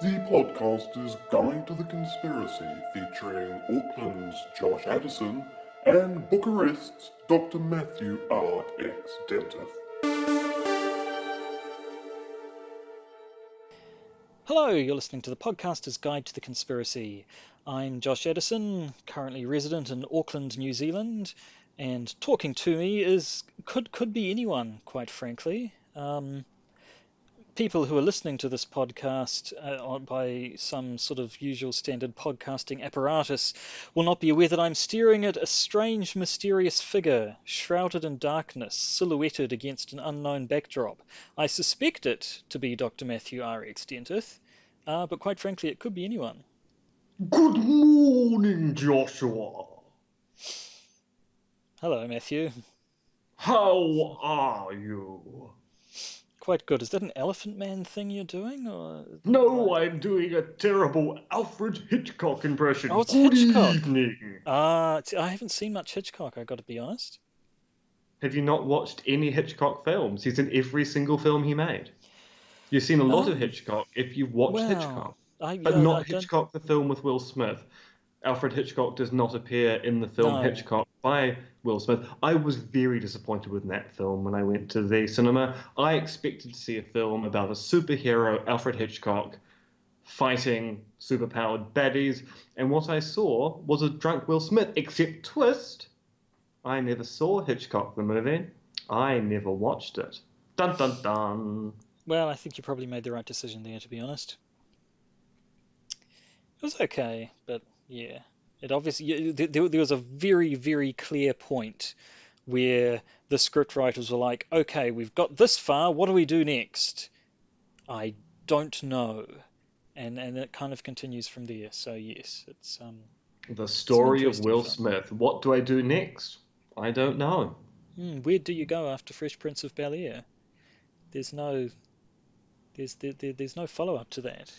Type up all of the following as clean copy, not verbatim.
The podcast is Guide to the Conspiracy, featuring Auckland's Josh Addison and Bucharest's Dr. Matthew R. X. Dentith. Hello, you're listening to the Podcaster's Guide to the Conspiracy. I'm Josh Addison, currently resident in Auckland, New Zealand, and talking to me could be anyone, quite frankly. People who are listening to this podcast by some sort of usual standard podcasting apparatus will not be aware that I'm staring at a strange, mysterious figure, shrouded in darkness, silhouetted against an unknown backdrop. I suspect it to be Dr. Matthew R. X. Dentith, but quite frankly, it could be anyone. Good morning, Joshua. Hello, Matthew. How are you? Quite good. Is that an Elephant Man thing you're doing, or? No, I'm doing a terrible Alfred Hitchcock impression. Oh, it's Good Hitchcock. evening. I haven't seen much Hitchcock, I got to be honest. Have you not watched any Hitchcock films? He's in every single film he made. You've seen a lot of Hitchcock if you've watched Hitchcock, but not Hitchcock the film with Will Smith. Alfred Hitchcock does not appear in the film Hitchcock by Will Smith. I was very disappointed with that film when I went to the cinema. I expected to see a film about a superhero, Alfred Hitchcock, fighting superpowered baddies, and what I saw was a drunk Will Smith, except twist, I never saw Hitchcock the movie. I never watched it. Dun dun dun. Well, I think you probably made the right decision there, to be honest. It was okay, but yeah, it obviously there was a very, very clear point where the scriptwriters were like, okay, we've got this far, what do we do next? I don't know. And it kind of continues from there. So yes, it's the story of Will film. Smith. What do I do next? I don't know. Where do you go after Fresh Prince of Bel-Air? There's no follow-up to that.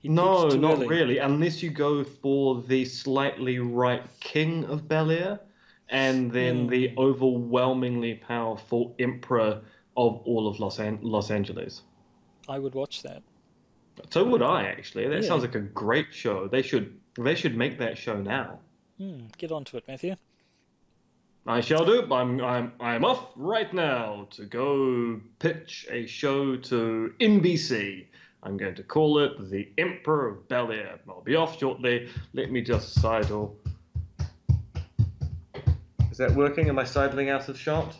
No, not really, unless you go for the slightly right King of Bel-Air, and then the overwhelmingly powerful Emperor of all of Los Angeles. I would watch that. So would I, actually. That sounds like a great show. They should make that show now. Get onto it, Matthew. I shall do. I'm off right now to go pitch a show to NBC. I'm going to call it The Emperor of Bel-Air. I'll be off shortly. Let me just sidle. Is that working? Am I sidling out of shot?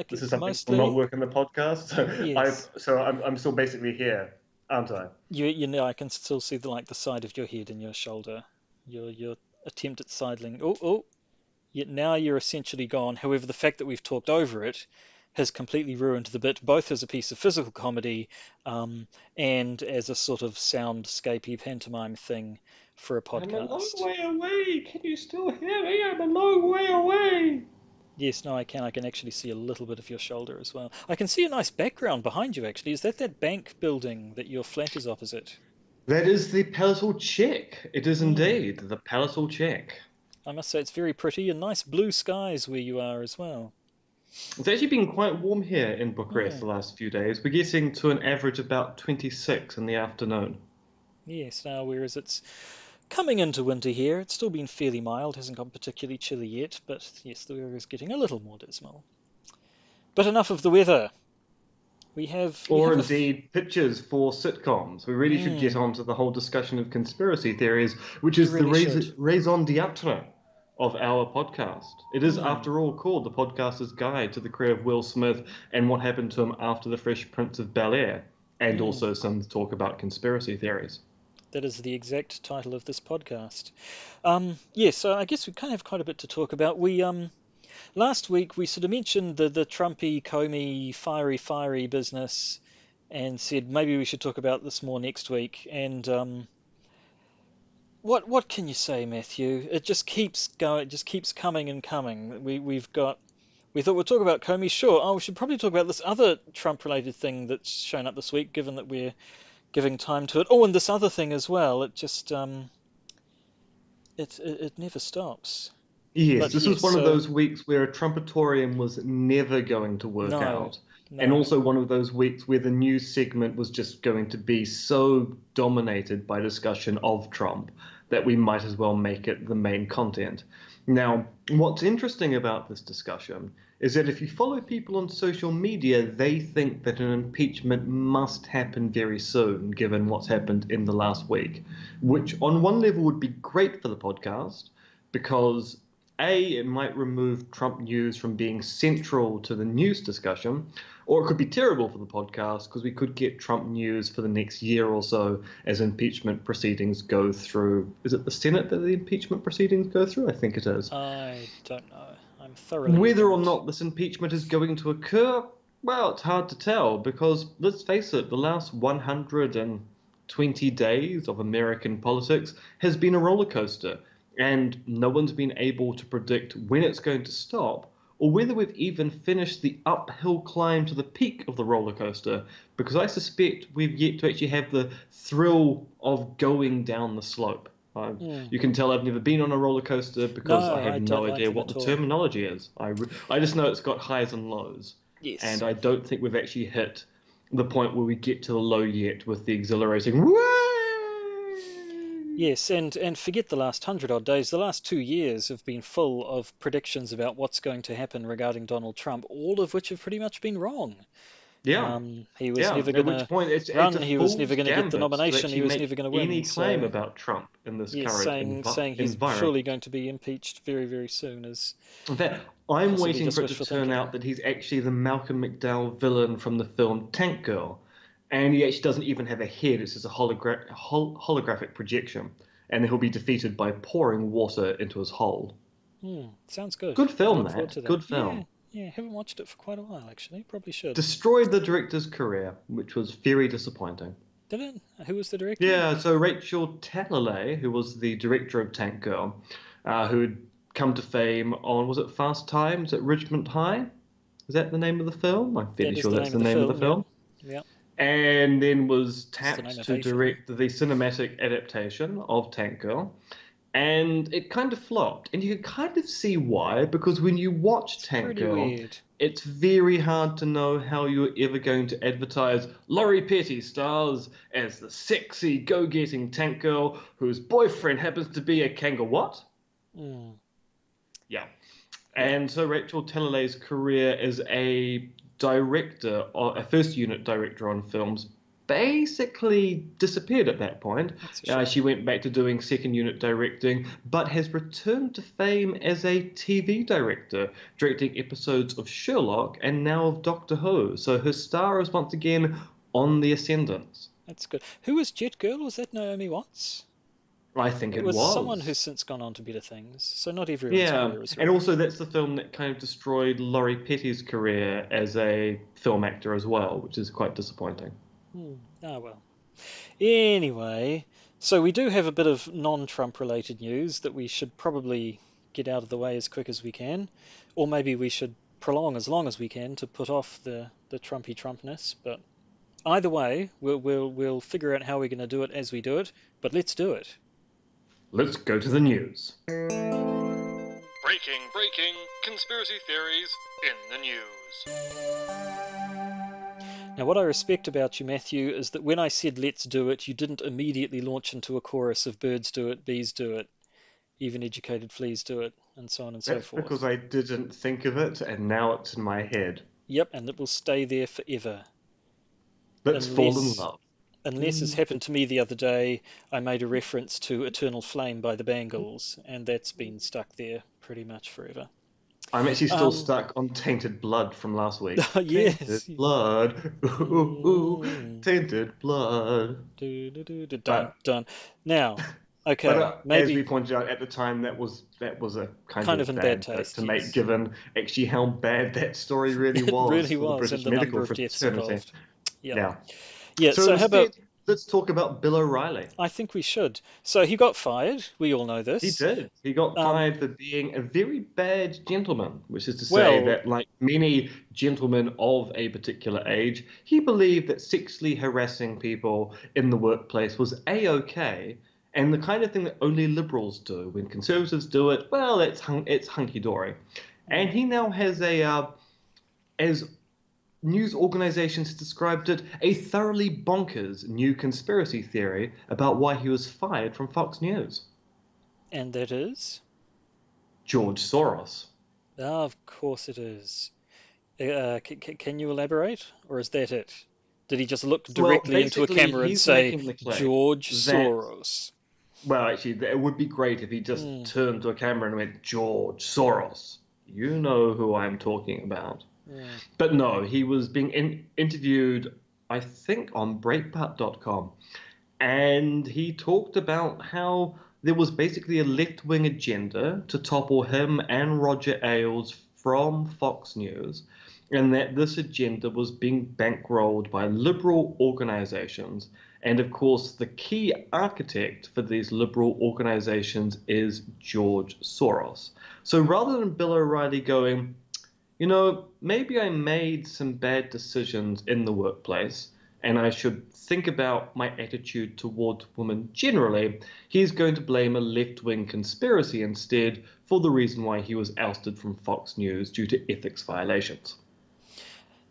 This is something that will not work in the podcast. So I'm still basically here, aren't I? You know, I can still see the side of your head and your shoulder. Your attempt at sidling. Yet now you're essentially gone. However, the fact that we've talked over it has completely ruined the bit, both as a piece of physical comedy and as a sort of soundscapey pantomime thing for a podcast. I'm a long way away. Can you still hear me? I'm a long way away. Yes, no, I can. I can actually see a little bit of your shoulder as well. I can see a nice background behind you, actually. Is that bank building that your flat is opposite? That is the Palatal Check. It is indeed the Palatal Check. I must say it's very pretty, and nice blue skies where you are as well. It's actually been quite warm here in Bucharest the last few days. We're getting to an average about 26 in the afternoon. Yes, now whereas it's coming into winter here, it's still been fairly mild, hasn't gone particularly chilly yet, but yes, the weather is getting a little more dismal. But enough of the weather. Indeed, pictures for sitcoms. We really should get on to the whole discussion of conspiracy theories, which is the raison d'etre of our podcast. It is, after all, called The Podcaster's Guide to the Career of Will Smith and what happened to him after the Fresh Prince of Bel-Air, and also some talk about conspiracy theories. That is the exact title of this podcast. So I guess we kind of have quite a bit to talk about. We last week we sort of mentioned the Trumpy, Comey, fiery business, and said maybe we should talk about this more next week. And what can you say, Matthew? It just keeps going. It just keeps coming and coming. We thought we'd talk about Comey. Sure. We should probably talk about this other Trump-related thing that's shown up this week, given that we're giving time to it. And this other thing as well. It just it never stops. Yes, this was one of those weeks where a Trumpatorium was never going to work out. No. And also one of those weeks where the news segment was just going to be so dominated by discussion of Trump that we might as well make it the main content. Now, what's interesting about this discussion is that if you follow people on social media, they think that an impeachment must happen very soon, given what's happened in the last week, which on one level would be great for the podcast because A, it might remove Trump news from being central to the news discussion, or it could be terrible for the podcast because we could get Trump news for the next year or so as impeachment proceedings go through. Is it the Senate that the impeachment proceedings go through? I think it is. I don't know. I'm thoroughly Whether or ignorant. not this impeachment is going to occur, well, it's hard to tell because, let's face it, the last 120 days of American politics has been a roller coaster. And no one's been able to predict when it's going to stop or whether we've even finished the uphill climb to the peak of the roller coaster, because I suspect we've yet to actually have the thrill of going down the slope. You can tell I've never been on a roller coaster because I have no idea what the terminology is. I just know it's got highs and lows. Yes. And I don't think we've actually hit the point where we get to the low yet with the exhilarating woo! Yes, and forget the last 100-odd days. The last 2 years have been full of predictions about what's going to happen regarding Donald Trump, all of which have pretty much been wrong. Yeah. He was never going to run. He was never going to get the nomination. He was never going to win. Any claim about Trump in this current saying he's environment. surely going to be impeached very, very soon. In fact, I'm waiting for it to turn out that he's actually the Malcolm McDowell villain from the film Tank Girl. And he actually doesn't even have a head. It's just a holographic projection. And he'll be defeated by pouring water into his hole. Sounds good. Good film, that. Good film. Yeah, haven't watched it for quite a while, actually. Probably should. Destroyed the director's career, which was very disappointing. Did it? Who was the director? Yeah, so Rachel Talalay, who was the director of Tank Girl, who had come to fame on, was it Fast Times at Ridgemont High? Is that the name of the film? I'm fairly sure that's the name of the film. Yeah. And then was tapped to direct the cinematic adaptation of Tank Girl. And it kind of flopped. And you can kind of see why, because when you watch Tank Girl, it's very hard to know how you're ever going to advertise Laurie Petty stars as the sexy, go-getting Tank Girl whose boyfriend happens to be a kangaroo. What? Yeah. And so Rachel Talalay's career as a director, or a first unit director on films, basically disappeared at that point. She went back to doing second unit directing, but has returned to fame as a TV director, directing episodes of Sherlock and now of Doctor Who. So her star is once again on the ascendant. That's good. Who was Jet Girl? Was that Naomi Watts? I think it was someone who's since gone on to better things. So not everyone's career is and also that's the film that kind of destroyed Laurie Petty's career as a film actor as well, which is quite disappointing. Ah, well. Anyway, so we do have a bit of non-Trump related news that we should probably get out of the way as quick as we can, or maybe we should prolong as long as we can to put off the Trumpy Trumpness. But either way, we'll figure out how we're going to do it as we do it. But let's do it. Let's go to the news. Breaking conspiracy theories in the news. Now, what I respect about you, Matthew, is that when I said let's do it, you didn't immediately launch into a chorus of birds do it, bees do it, even educated fleas do it, and so on and so forth. That's because I didn't think of it, and now it's in my head. Yep, and it will stay there forever. Let's fall in love. Unless, as happened to me the other day, I made a reference to Eternal Flame by the Bangles, and that's been stuck there pretty much forever. I'm actually still stuck on Tainted Blood from last week. Yes. Tainted Blood. Ooh, Tainted Blood. Dun. Now, okay, but, maybe as we pointed out at the time, that was a kind of in bad taste to make, given actually how bad that story really was. It really was, and the number of deaths involved. Yeah. So how about let's talk about Bill O'Reilly. I think we should. So he got fired. We all know this. He did. He got fired for being a very bad gentleman, which is to say that, like many gentlemen of a particular age, he believed that sexually harassing people in the workplace was A-OK, and the kind of thing that only liberals do. When conservatives do it, well, it's hunky-dory. And he now has as news organizations described it a thoroughly bonkers new conspiracy theory about why he was fired from Fox News. And that is? George Soros. Ah, of course it is. Can you elaborate, or is that it? Did he just look directly into a camera and say, George Soros? Well, actually, it would be great if he just turned to a camera and went, George Soros. You know who I'm talking about. But no, he was being interviewed, I think, on Breitbart.com. And he talked about how there was basically a left-wing agenda to topple him and Roger Ailes from Fox News, and that this agenda was being bankrolled by liberal organizations. And of course, the key architect for these liberal organizations is George Soros. So rather than Bill O'Reilly going, you know, maybe I made some bad decisions in the workplace and I should think about my attitude toward women generally, he's going to blame a left-wing conspiracy instead for the reason why he was ousted from Fox News due to ethics violations.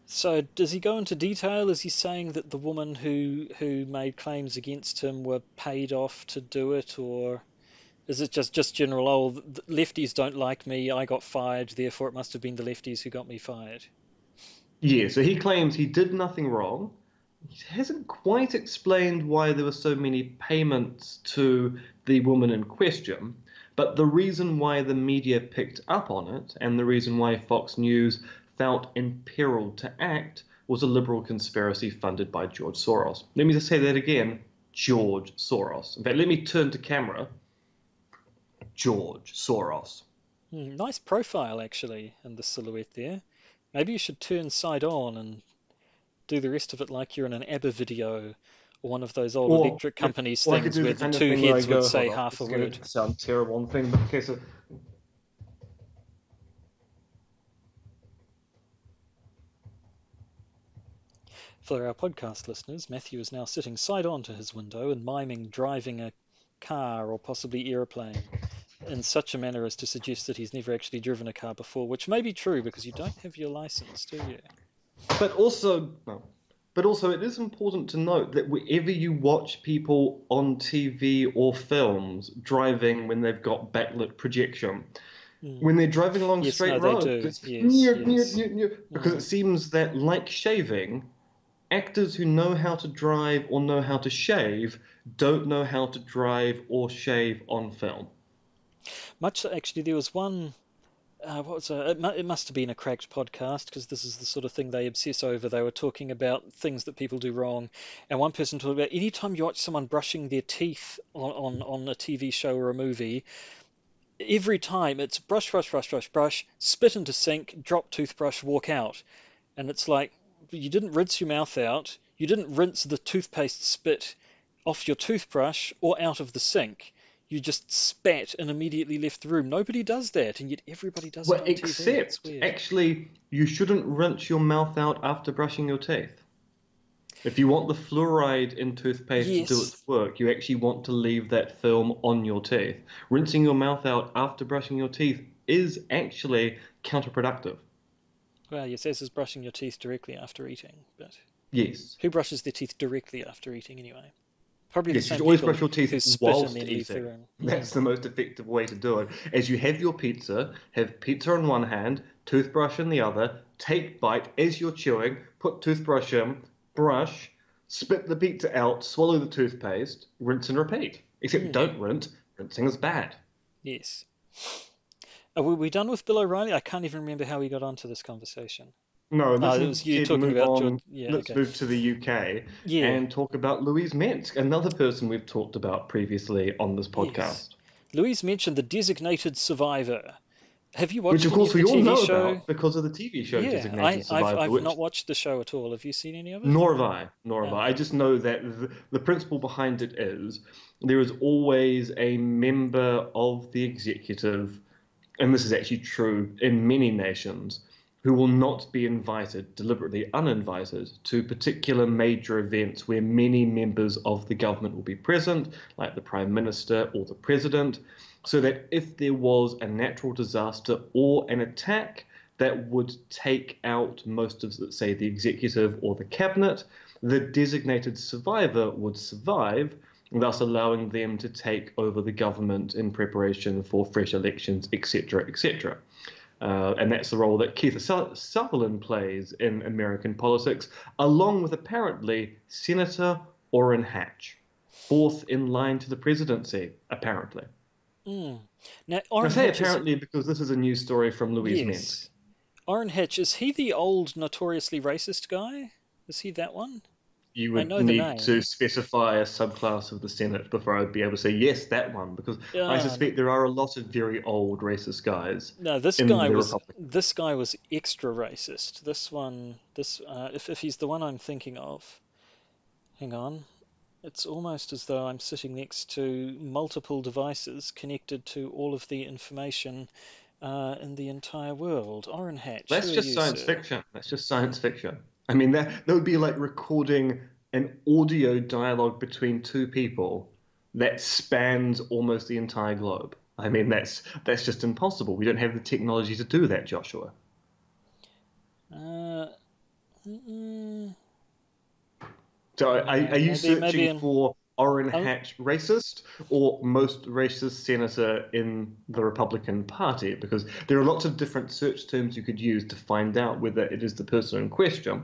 So does he go into detail? Is he saying that the woman who made claims against him were paid off to do it, or is it just general, oh, the lefties don't like me, I got fired, therefore it must have been the lefties who got me fired? Yeah, so he claims he did nothing wrong. He hasn't quite explained why there were so many payments to the woman in question, but the reason why the media picked up on it and the reason why Fox News felt imperiled to act was a liberal conspiracy funded by George Soros. Let me just say that again, George Soros. In fact, let me turn to camera. George Soros. Nice profile, actually, and the silhouette there. Maybe you should turn side on and do the rest of it like you're in an ABBA video or one of those old electric companies things where the two heads would say half a word. It's going to sound terrible on thing, but okay, so... For our podcast listeners, Matthew is now sitting side on to his window and miming driving a car or possibly aeroplane in such a manner as to suggest that he's never actually driven a car before, which may be true because you don't have your license, do you? But also it is important to note that wherever you watch people on TV or films driving when they've got backlit projection, when they're driving along straight roads, it's because it seems that, like shaving, actors who know how to drive or know how to shave don't know how to drive or shave on film. Much actually, there was one. It must have been a Cracked podcast because this is the sort of thing they obsess over. They were talking about things that people do wrong, and one person talked about anytime you watch someone brushing their teeth on a TV show or a movie, every time it's brush, spit into sink, drop toothbrush, walk out, and it's like you didn't rinse your mouth out, you didn't rinse the toothpaste spit off your toothbrush or out of the sink. You just spat and immediately left the room. Nobody does that, and yet everybody does it on TV. Except, actually, you shouldn't rinse your mouth out after brushing your teeth. If you want the fluoride in toothpaste to do its work, you actually want to leave that film on your teeth. Rinsing your mouth out after brushing your teeth is actually counterproductive. Well, yes, as is brushing your teeth directly after eating, but... Yes. Who brushes their teeth directly after eating anyway? Probably yes, the same you always brush your teeth whilst eating. Yeah. That's the most effective way to do it. As you have your pizza, have pizza in one hand, toothbrush in the other, take bite as you're chewing, put toothbrush in, brush, spit the pizza out, swallow the toothpaste, rinse and repeat. Except don't rinse. Rinsing is bad. Yes. Are we done with Bill O'Reilly? I can't even remember how we got onto this conversation. No, it was you talking about on. Let's move to the UK and talk about Louise Mensch, another person we've talked about previously on this podcast. Yes. Louise Mensch and the Designated Survivor. Have you watched Which, of course, we all know show? About because of the TV show Designated Survivor. I've not watched the show at all. Have you seen any of it? Nor have I. I just know that the principle behind it is there is always a member of the executive, and this is actually true in many nations, who will not be invited, deliberately uninvited, to particular major events where many members of the government will be present, like the Prime Minister or the President, so that if there was a natural disaster or an attack, that would take out most of, let's say, the executive or the cabinet. The designated survivor would survive, thus allowing them to take over the government in preparation for fresh elections, etc., etc. And that's the role that Keith Sutherland plays in American politics, along with apparently Senator Orrin Hatch, fourth in line to the presidency, apparently. Now, I say apparently because this is a news story from Louise Mensk. Orrin Hatch, is he the old notoriously racist guy? Is he that one? You would need to specify a subclass of the Senate before I'd be able to say, yes, that one, because I suspect there are a lot of very old racist guys. No, this guy was extra racist. This one, if he's the one I'm thinking of, hang on. It's almost as though I'm sitting next to multiple devices connected to all of the information in the entire world. Orrin Hatch. That's just science fiction. That's just science fiction. I mean, that would be like recording an audio dialogue between two people that spans almost the entire globe. I mean, that's just impossible. We don't have the technology to do that, Joshua. So are you searching for Orrin Hatch racist or most racist senator in the Republican Party? Because there are lots of different search terms you could use to find out whether it is the person in question.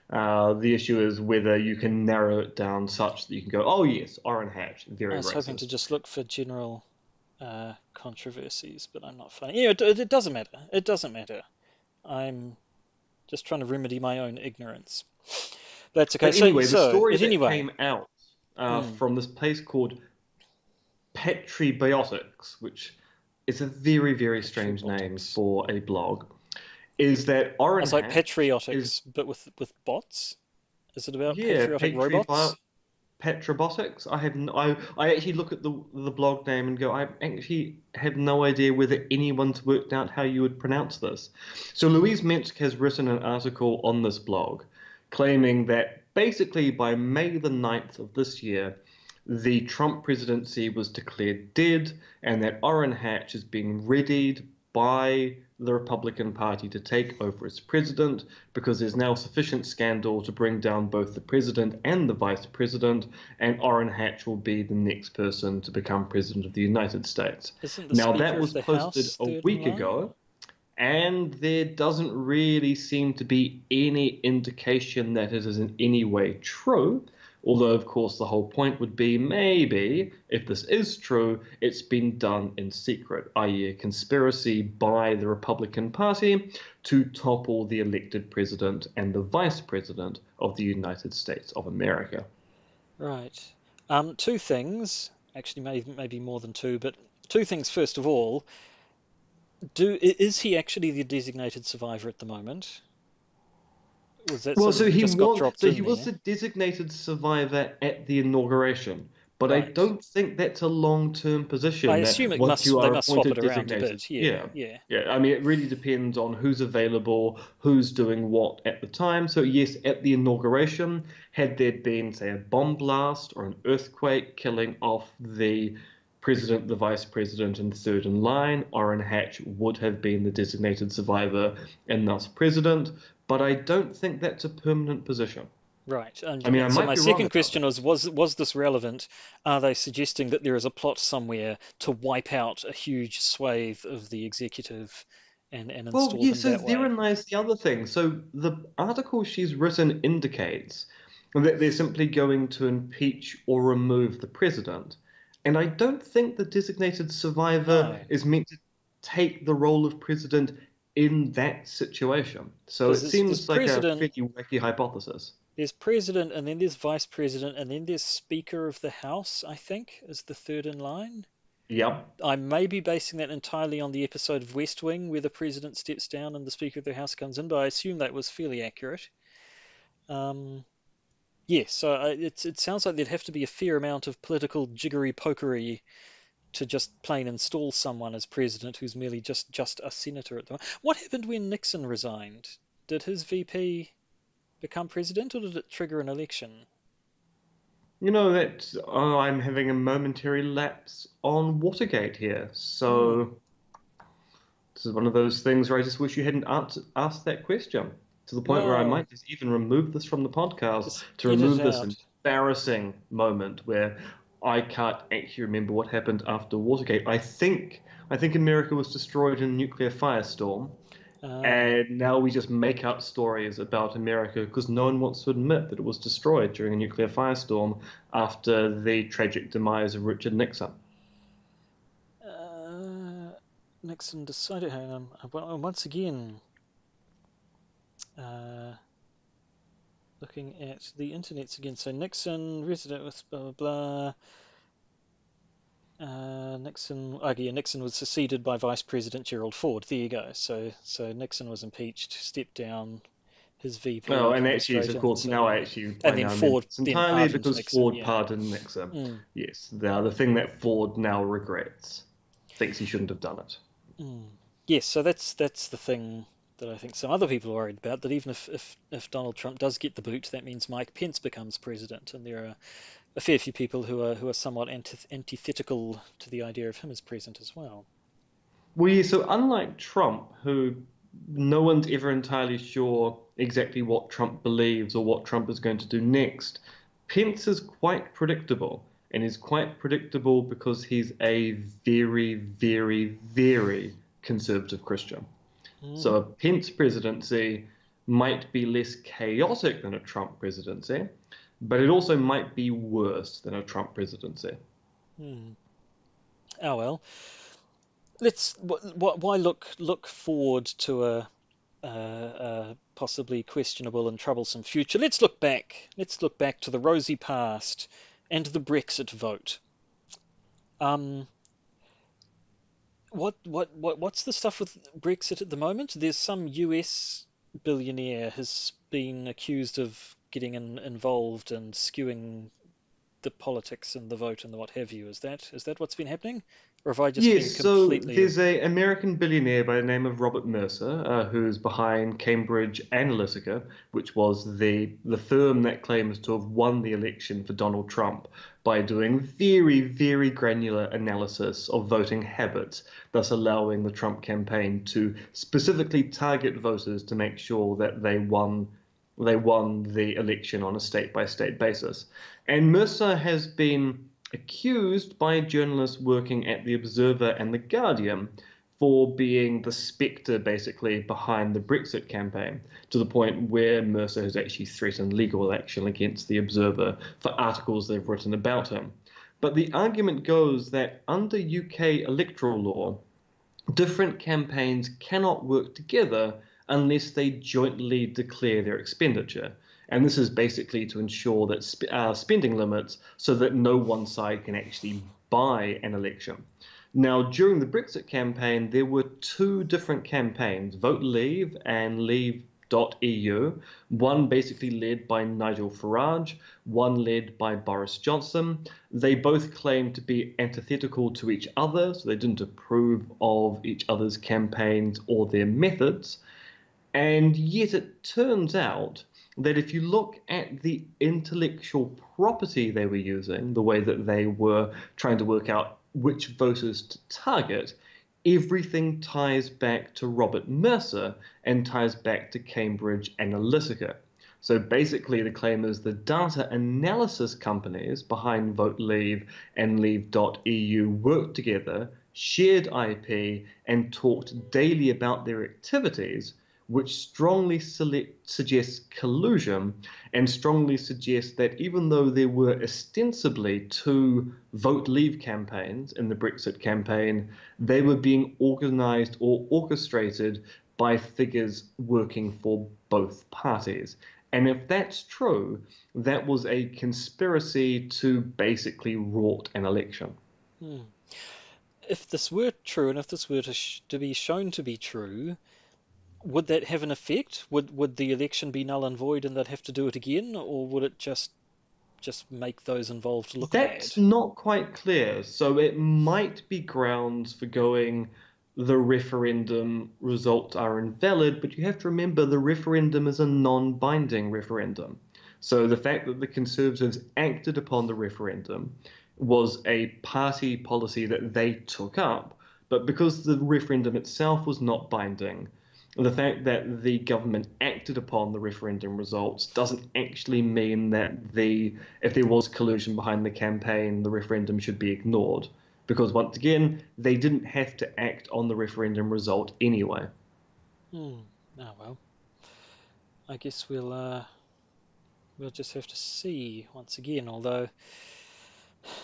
The issue is whether you can narrow it down such that you can go, oh yes, Orrin Hatch, very racist. I was hoping to just look for general controversies, but I'm not finding. Yeah, it doesn't matter. It doesn't matter. I'm just trying to remedy my own ignorance. That's okay. But anyway, the story that came out from this place called Petribiotics, which is a very, very strange name for a blog, is that Orrin Hatch... It's like Patriotics, but with bots? Is it about patriotic robots? Petrobotics. I actually look at the blog name and go, I actually have no idea whether anyone's worked out how you would pronounce this. So Louise Mensk has written an article on this blog claiming that basically by May the 9th of this year, the Trump presidency was declared dead and that Orrin Hatch is being readied by the Republican Party to take over as president because there's now sufficient scandal to bring down both the president and the vice president, and Orrin Hatch will be the next person to become president of the United States. Now, that was posted a week ago, and there doesn't really seem to be any indication that it is in any way true. Although, of course, the whole point would be maybe, if this is true, it's been done in secret, i.e. a conspiracy by the Republican Party to topple the elected president and the vice president of the United States of America. Right. Two things, actually maybe more than two, but two things first of all. Is he actually the designated survivor at the moment? He was the designated survivor at the inauguration, but right. I don't think that's a long-term position. I assume they must swap it around a bit. Yeah. I mean, it really depends on who's available, who's doing what at the time. So yes, at the inauguration, had there been, say, a bomb blast or an earthquake killing off the president, the vice president, and third in line, Orrin Hatch would have been the designated survivor and thus president. But I don't think that's a permanent position. Right. My second question was this relevant? Are they suggesting that there is a plot somewhere to wipe out a huge swathe of the executive and install them that way? Well, yes, so therein lies the other thing. So the article she's written indicates that they're simply going to impeach or remove the president. And I don't think the designated survivor is meant to take the role of president in that situation. So it seems like a pretty wacky hypothesis. There's president, and then there's vice president, and then there's Speaker of the House, I think, is the third in line. Yep. I may be basing that entirely on the episode of West Wing where the president steps down and the Speaker of the House comes in, but I assume that was fairly accurate. So it sounds like there'd have to be a fair amount of political jiggery-pokery to just plain install someone as president who's merely just a senator at the moment. What happened when Nixon resigned? Did his VP become president, or did it trigger an election? You know, I'm having a momentary lapse on Watergate here. So This is one of those things where I just wish you hadn't asked that question, to the point where I might just even remove this from the podcast to remove this embarrassing moment where I can't actually remember what happened after Watergate. I think America was destroyed in a nuclear firestorm, and now we just make up stories about America because no one wants to admit that it was destroyed during a nuclear firestorm after the tragic demise of Richard Nixon. Nixon decided, hang on, once again, looking at the internets again. So Nixon, resident with blah, blah, blah. Nixon was succeeded by Vice President Gerald Ford. There you go. So Nixon was impeached, stepped down, his VP. Oh, and actually, of course, Ford it's entirely because Nixon, Ford pardoned Nixon. Yes, the thing that Ford now regrets, thinks he shouldn't have done it. Yes, so that's the thing that I think some other people are worried about, that even if Donald Trump does get the boot, that means Mike Pence becomes president, and there are a fair few people who are somewhat antithetical to the idea of him as president as well. Well, yeah, so unlike Trump, who no one's ever entirely sure exactly what Trump believes or what Trump is going to do next, Pence is quite predictable. And he's quite predictable because he's a very, very, very conservative Christian. So a Pence presidency might be less chaotic than a Trump presidency, but it also might be worse than a Trump presidency. Oh well. Why look forward to a possibly questionable and troublesome future? Let's look back. Let's look back to the rosy past and the Brexit vote. What's the stuff with Brexit at the moment? There's some US billionaire has been accused of getting involved and skewing the politics and the vote and the what have you. Is that what's been happening? Or have I just been completely... So there's an American billionaire by the name of Robert Mercer, who's behind Cambridge Analytica, which was the firm that claims to have won the election for Donald Trump by doing very, very granular analysis of voting habits, thus allowing the Trump campaign to specifically target voters to make sure that they won the election on a state-by-state basis. And Mercer has been accused by journalists working at The Observer and The Guardian for being the spectre, basically, behind the Brexit campaign, to the point where Mercer has actually threatened legal action against The Observer for articles they've written about him. But the argument goes that under UK electoral law, different campaigns cannot work together unless they jointly declare their expenditure. And this is basically to ensure that spending limits so that no one side can actually buy an election. Now, during the Brexit campaign, there were two different campaigns, Vote Leave and Leave.eu, one basically led by Nigel Farage, one led by Boris Johnson. They both claimed to be antithetical to each other, so they didn't approve of each other's campaigns or their methods. And yet it turns out that if you look at the intellectual property they were using, the way that they were trying to work out which voters to target, everything ties back to Robert Mercer and ties back to Cambridge Analytica. So basically the claim is the data analysis companies behind Vote Leave and Leave.eu worked together, shared IP, and talked daily about their activities, which strongly suggests collusion and strongly suggests that even though there were ostensibly two Vote Leave campaigns in the Brexit campaign, they were being organised or orchestrated by figures working for both parties. And if that's true, that was a conspiracy to basically rort an election. If this were true, and if this were to be shown to be true, would that have an effect? Would the election be null and void and they'd have to do it again, or would it just make those involved look bad? That's not quite clear. So it might be grounds for going, the referendum results are invalid, but you have to remember the referendum is a non-binding referendum. So the fact that the Conservatives acted upon the referendum was a party policy that they took up, But because the referendum itself was not binding, the fact that the government acted upon the referendum results doesn't actually mean that if there was collusion behind the campaign, the referendum should be ignored. Because once again, they didn't have to act on the referendum result anyway. Oh well. I guess we'll just have to see once again. Although,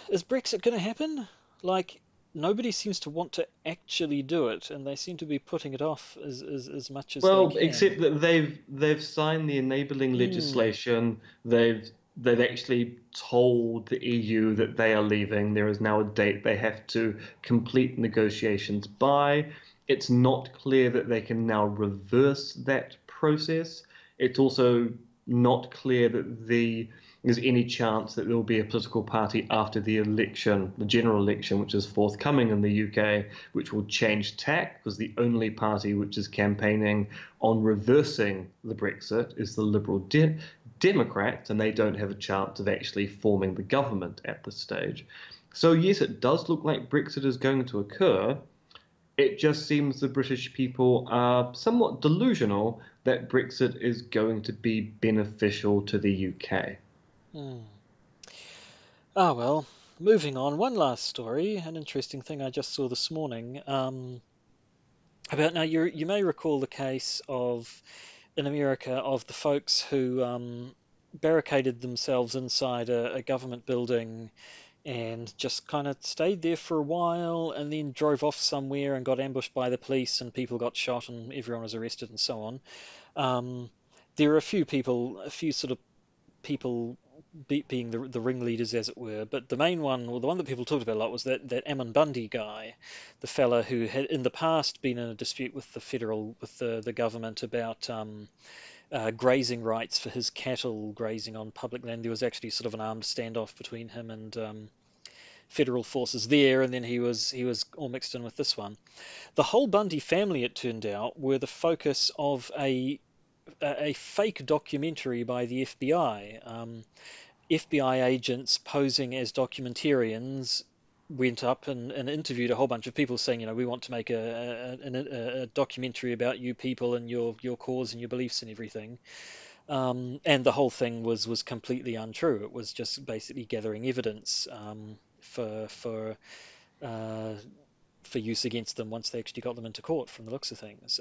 is Brexit going to happen? Like, nobody seems to want to actually do it, and they seem to be putting it off as much as they can. Except that they've signed the enabling legislation. They've actually told the EU that they are leaving. There is now a date they have to complete negotiations by. It's not clear that they can now reverse that process. It's also not clear that there's any chance that there will be a political party after the election, the general election, which is forthcoming in the UK, which will change tack, because the only party which is campaigning on reversing the Brexit is the Liberal Democrats, and they don't have a chance of actually forming the government at this stage. So yes, it does look like Brexit is going to occur. It just seems the British people are somewhat delusional that Brexit is going to be beneficial to the UK. Ah, well, moving on. One last story, an interesting thing I just saw this morning. About now, you may recall the case in America of the folks who barricaded themselves inside a government building and just kind of stayed there for a while and then drove off somewhere and got ambushed by the police and people got shot and everyone was arrested and so on. There are a few sort of people being the ringleaders, as it were, but the main one, or the one that people talked about a lot, was that Ammon Bundy guy, the fella who had in the past been in a dispute with the government about grazing rights for his cattle grazing on public land. There was actually sort of an armed standoff between him and federal forces there, and then he was all mixed in with this one. The whole Bundy family, it turned out, were the focus of a fake documentary by the FBI. FBI agents posing as documentarians went up and interviewed a whole bunch of people saying, we want to make a documentary about you people and your cause and your beliefs and everything. And the whole thing was completely untrue. It was just basically gathering evidence for use against them once they actually got them into court, from the looks of things.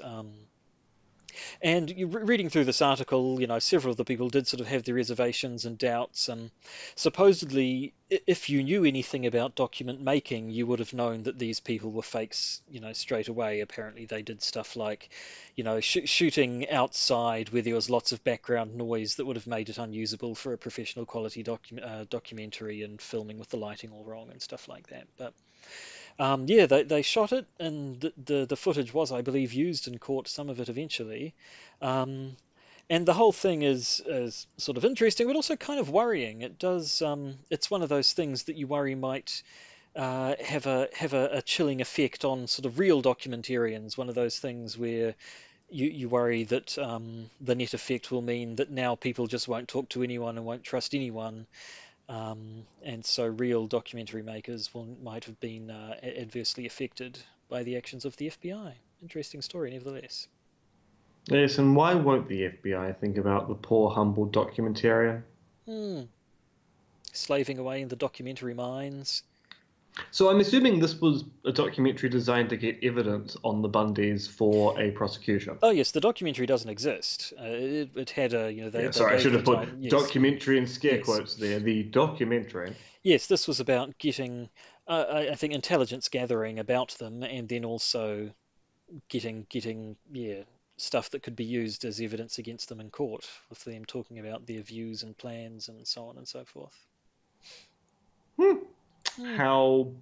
And reading through this article, several of the people did sort of have their reservations and doubts. And supposedly, if you knew anything about document making, you would have known that these people were fakes, straight away. Apparently, they did stuff like, shooting outside where there was lots of background noise that would have made it unusable for a professional quality documentary, and filming with the lighting all wrong and stuff like that. But they shot it, and the footage was, I believe, used in court, some of it eventually. And the whole thing is sort of interesting, but also kind of worrying. It does. It's one of those things that you worry might have a chilling effect on sort of real documentarians. One of those things where you worry that the net effect will mean that now people just won't talk to anyone and won't trust anyone. And so real documentary makers might have been adversely affected by the actions of the FBI. Interesting story, nevertheless. Yes, and why won't the FBI think about the poor, humble documentarian? Slaving away in the documentary mines. So I'm assuming this was a documentary designed to get evidence on the Bundys for a prosecution. Oh yes, the documentary doesn't exist. It had a sorry, I should have put documentary in scare quotes there. The documentary. Yes, this was about getting, I think, intelligence gathering about them, and then also getting stuff that could be used as evidence against them in court, with them talking about their views and plans and so on and so forth. How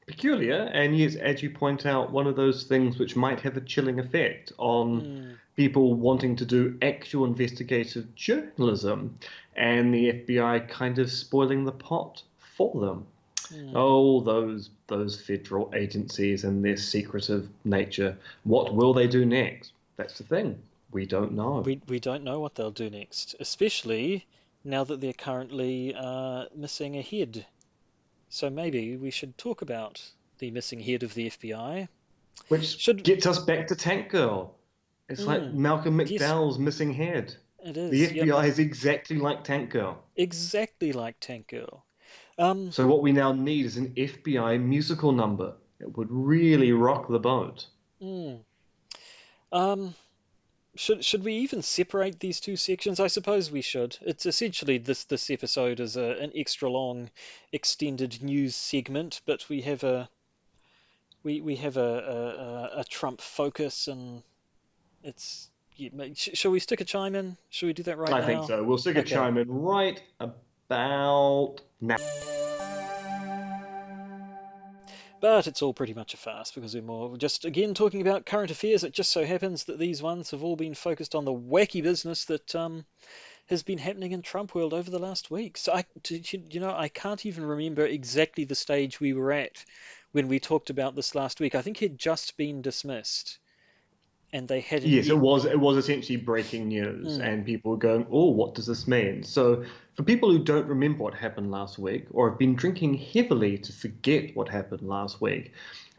peculiar, and yes, as you point out, one of those things which might have a chilling effect on people wanting to do actual investigative journalism, and the FBI kind of spoiling the pot for them. Oh, those federal agencies and their secretive nature. What will they do next? That's the thing. We don't know. We don't know what they'll do next, especially now that they're currently missing a head. So maybe we should talk about the missing head of the FBI. Which gets us back to Tank Girl. It's like Malcolm McDowell's missing head. It is. The FBI is exactly like Tank Girl. Exactly like Tank Girl. So what we now need is an FBI musical number. It would really rock the boat. Should we even separate these two sections? I suppose we should. It's essentially this episode is an extra long, extended news segment, but we have a Trump focus, and it's. Shall we stick a chime in? Shall we do that right now? I think so. We'll stick a chime in right about now. But it's all pretty much a farce because we're more just again talking about current affairs. It just so happens that these ones have all been focused on the wacky business that has been happening in Trump world over the last week. So I can't even remember exactly the stage we were at when we talked about this last week. I think he'd just been dismissed. And they hadn't. Yes, it was essentially breaking news, and people were going, "Oh, what does this mean?" So, for people who don't remember what happened last week, or have been drinking heavily to forget what happened last week,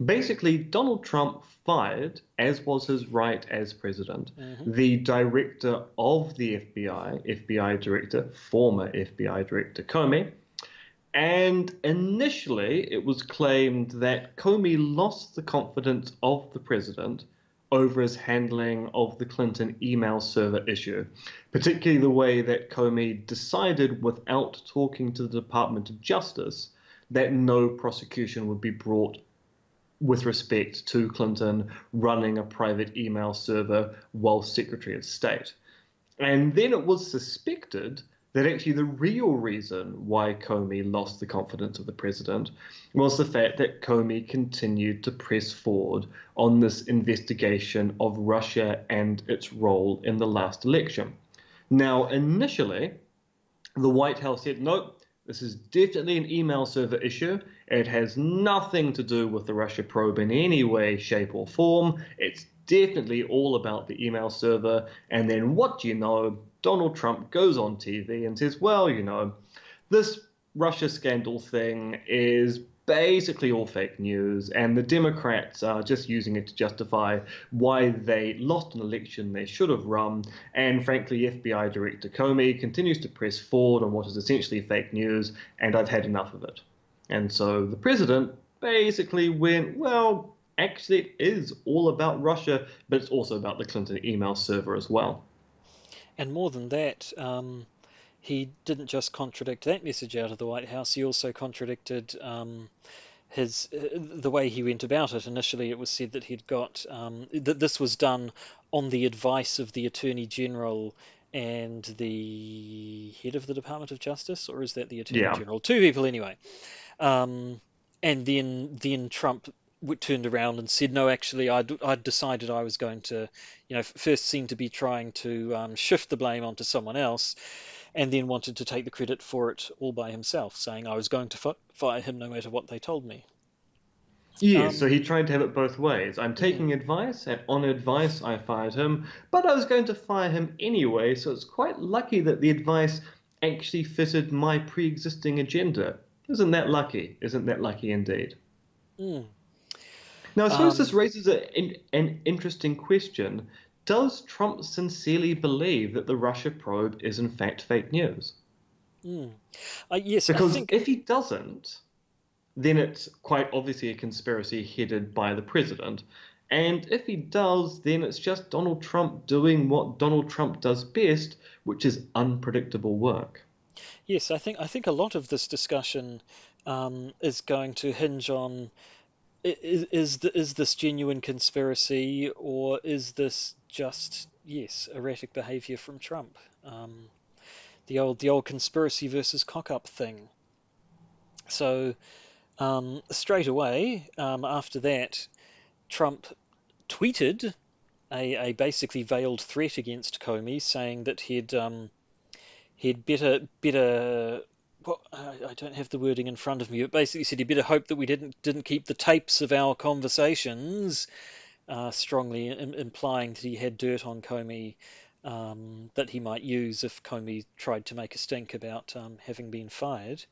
basically Donald Trump fired, as was his right as president, the director of the FBI director, former FBI director Comey. And initially, it was claimed that Comey lost the confidence of the president over his handling of the Clinton email server issue, particularly the way that Comey decided without talking to the Department of Justice that no prosecution would be brought with respect to Clinton running a private email server while Secretary of State. And then it was suspected that actually the real reason why Comey lost the confidence of the president was the fact that Comey continued to press forward on this investigation of Russia and its role in the last election. Now, initially, the White House said, nope, this is definitely an email server issue. It has nothing to do with the Russia probe in any way, shape, or form. It's definitely all about the email server. And then what do you know? Donald Trump goes on TV and says, well, this Russia scandal thing is basically all fake news, and the Democrats are just using it to justify why they lost an election they should have run. And frankly, FBI Director Comey continues to press forward on what is essentially fake news, and I've had enough of it. And so the president basically went, well, actually it is all about Russia, but it's also about the Clinton email server as well. And more than that, he didn't just contradict that message out of the White House, he also contradicted the way he went about it. Initially, it was said that he'd got that this was done on the advice of the Attorney General and the head of the Department of Justice, or is that the Attorney General? Two people anyway. And then Trump turned around and said, no, actually, I'd decided I was going to, first seemed to be trying to shift the blame onto someone else, and then wanted to take the credit for it all by himself, saying I was going to fire him no matter what they told me. Yes, so he tried to have it both ways. I'm taking advice, and on advice I fired him, but I was going to fire him anyway, so it's quite lucky that the advice actually fitted my pre-existing agenda. Isn't that lucky? Isn't that lucky indeed? Now, I suppose this raises an interesting question. Does Trump sincerely believe that the Russia probe is in fact fake news? Yes, because if he doesn't, then it's quite obviously a conspiracy headed by the president. And if he does, then it's just Donald Trump doing what Donald Trump does best, which is unpredictable work. Yes, I think a lot of this discussion is going to hinge on is this genuine conspiracy, or is this just erratic behavior from Trump? The old conspiracy versus cock-up thing. So straight away after that, Trump tweeted a basically veiled threat against Comey, saying that he'd better. Well, I don't have the wording in front of me, but basically said he'd better hope that we didn't keep the tapes of our conversations, strongly implying that he had dirt on Comey that he might use if Comey tried to make a stink about having been fired.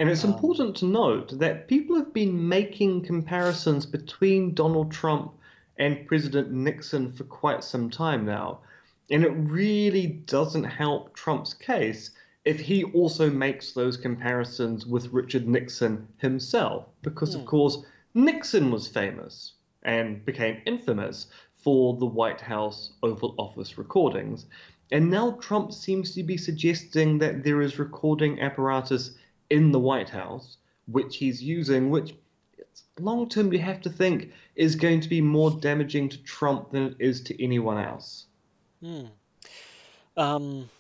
And it's important to note that people have been making comparisons between Donald Trump and President Nixon for quite some time now. And it really doesn't help Trump's case if he also makes those comparisons with Richard Nixon himself. Because, of course, Nixon was famous and became infamous for the White House Oval Office recordings. And now Trump seems to be suggesting that there is recording apparatus in the White House, which he's using, which long term you have to think is going to be more damaging to Trump than it is to anyone else. And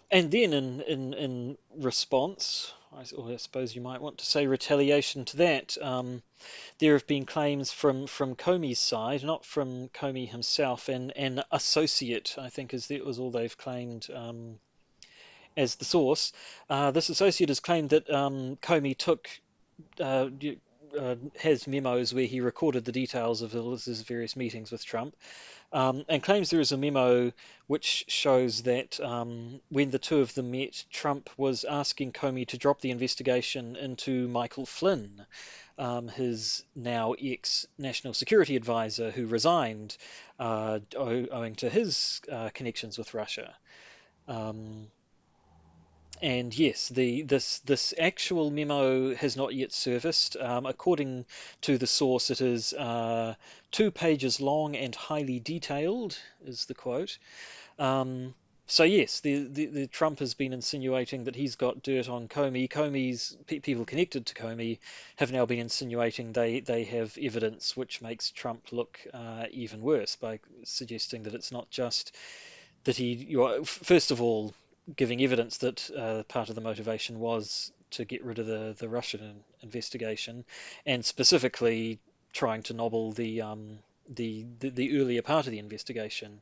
then in response, I suppose you might want to say retaliation to that, there have been claims from Comey's side, not from Comey himself, and an associate, I think was all they've claimed as the source. This associate has claimed that Comey has memos where he recorded the details of his various meetings with Trump, and claims there is a memo which shows that when the two of them met, Trump was asking Comey to drop the investigation into Michael Flynn, his now ex-national security advisor who resigned owing to his connections with Russia. And yes, this actual memo has not yet surfaced. According to the source, it is 2 pages long and highly detailed, is the quote. So yes, the Trump has been insinuating that he's got dirt on Comey. Comey's people connected to Comey have now been insinuating they have evidence which makes Trump look even worse by suggesting that it's not just that first of all, giving evidence that part of the motivation was to get rid of the Russian investigation, and specifically trying to nobble the earlier part of the investigation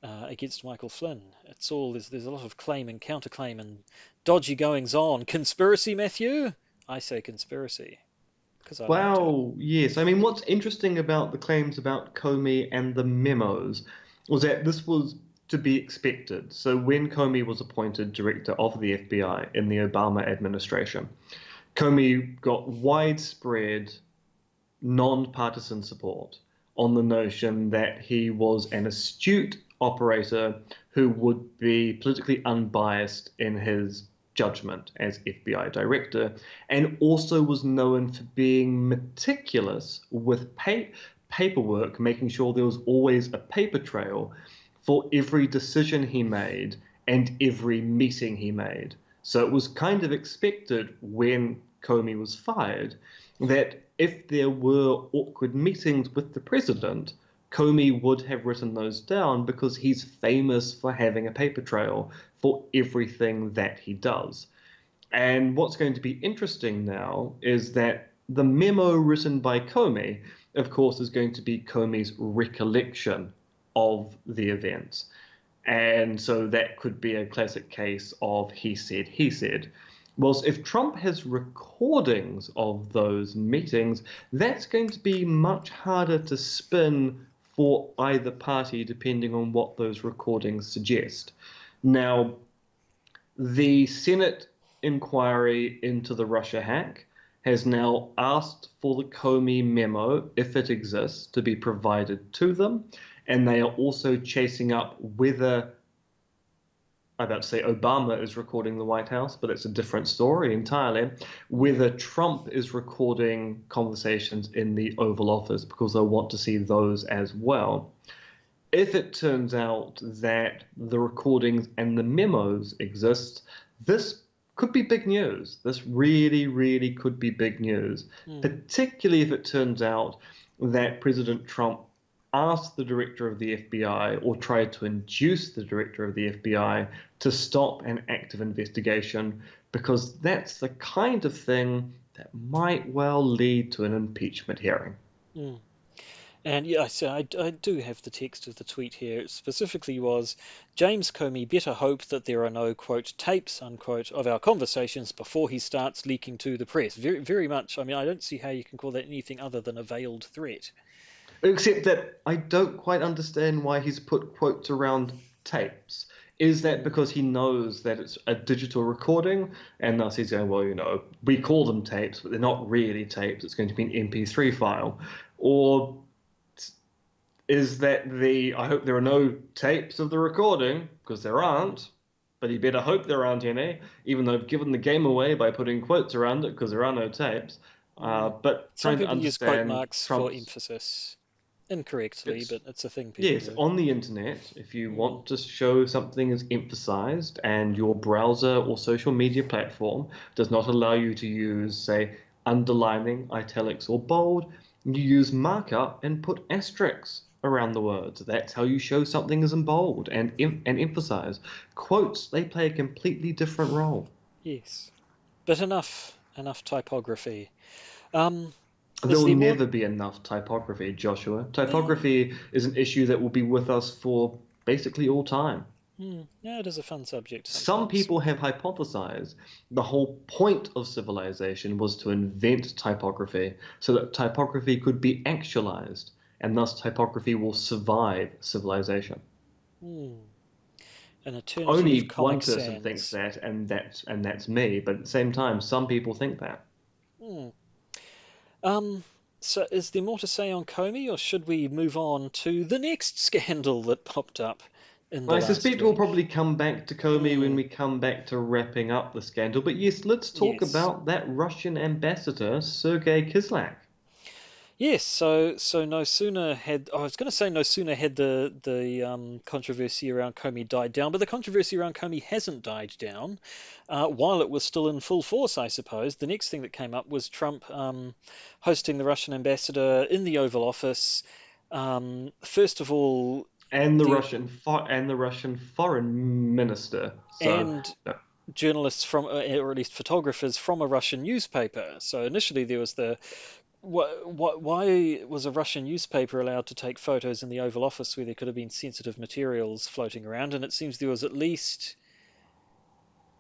against Michael Flynn. It's all there's a lot of claim and counterclaim and dodgy goings on. Conspiracy, Matthew? I say conspiracy. Wow, yes. I mean, what's interesting about the claims about Comey and the memos was that this was to be expected. So when Comey was appointed director of the FBI in the Obama administration, Comey got widespread non-partisan support on the notion that he was an astute operator who would be politically unbiased in his judgment as FBI director, and also was known for being meticulous with paperwork, making sure there was always a paper trail for every decision he made and every meeting he made. So it was kind of expected when Comey was fired that if there were awkward meetings with the president, Comey would have written those down because he's famous for having a paper trail for everything that he does. And what's going to be interesting now is that the memo written by Comey, of course, is going to be Comey's recollection of the events. And so that could be a classic case of he said. Well, if Trump has recordings of those meetings, that's going to be much harder to spin for either party, depending on what those recordings suggest. Now, the Senate inquiry into the Russia hack has now asked for the Comey memo, if it exists, to be provided to them. And they are also chasing up whether, I'm about to say Obama is recording the White House, but it's a different story entirely, whether Trump is recording conversations in the Oval Office, because they'll want to see those as well. If it turns out that the recordings and the memos exist, this could be big news. This really, really could be big news, particularly if it turns out that President Trump asked the director of the FBI or tried to induce the director of the FBI to stop an active investigation, because that's the kind of thing that might well lead to an impeachment hearing. And yeah, I do have the text of the tweet here. It specifically was, James Comey better hope that there are no, quote, tapes, unquote, of our conversations before he starts leaking to the press. Very, very much. I mean, I don't see how you can call that anything other than a veiled threat. Except that I don't quite understand why he's put quotes around tapes. Is that because he knows that it's a digital recording, and thus he's going, well, you know, we call them tapes, but they're not really tapes. It's going to be an MP3 file. Or is that I hope there are no tapes of the recording, because there aren't, but you better hope there aren't any, even though I've given the game away by putting quotes around it, because there are no tapes. But some trying to people use quote understand marks for emphasis. Incorrectly, but it's a thing people do. On the internet, if you want to show something is emphasized and your browser or social media platform does not allow you to use, say, underlining, italics, or bold, you use markup and put asterisks around the words. That's how you show something is in bold and emphasize. Quotes, they play a completely different role. Yes, but enough typography. There will never be enough typography, Joshua. Typography is an issue that will be with us for basically all time. Yeah, it is a fun subject. Sometimes. Some people have hypothesized the whole point of civilization was to invent typography so that typography could be actualized, and thus typography will survive civilization. An eternity Only of Comic one person Sans. thinks that, and that's me. But at the same time, some people think that. So is there more to say on Comey, or should we move on to the next scandal that popped up in the I last suspect week? we'll probably come back to Comey when we come back to wrapping up the scandal. But yes, let's talk about that Russian ambassador, Sergei Kislyak. Yes, so no sooner had the controversy around Comey died down, but the controversy around Comey hasn't died down. While it was still in full force, I suppose, the next thing that came up was Trump hosting the Russian ambassador in the Oval Office. First of all, and the Russian foreign minister, journalists from, or at least photographers from a Russian newspaper. So initially there was why was a Russian newspaper allowed to take photos in the Oval Office where there could have been sensitive materials floating around? And it seems there was at least...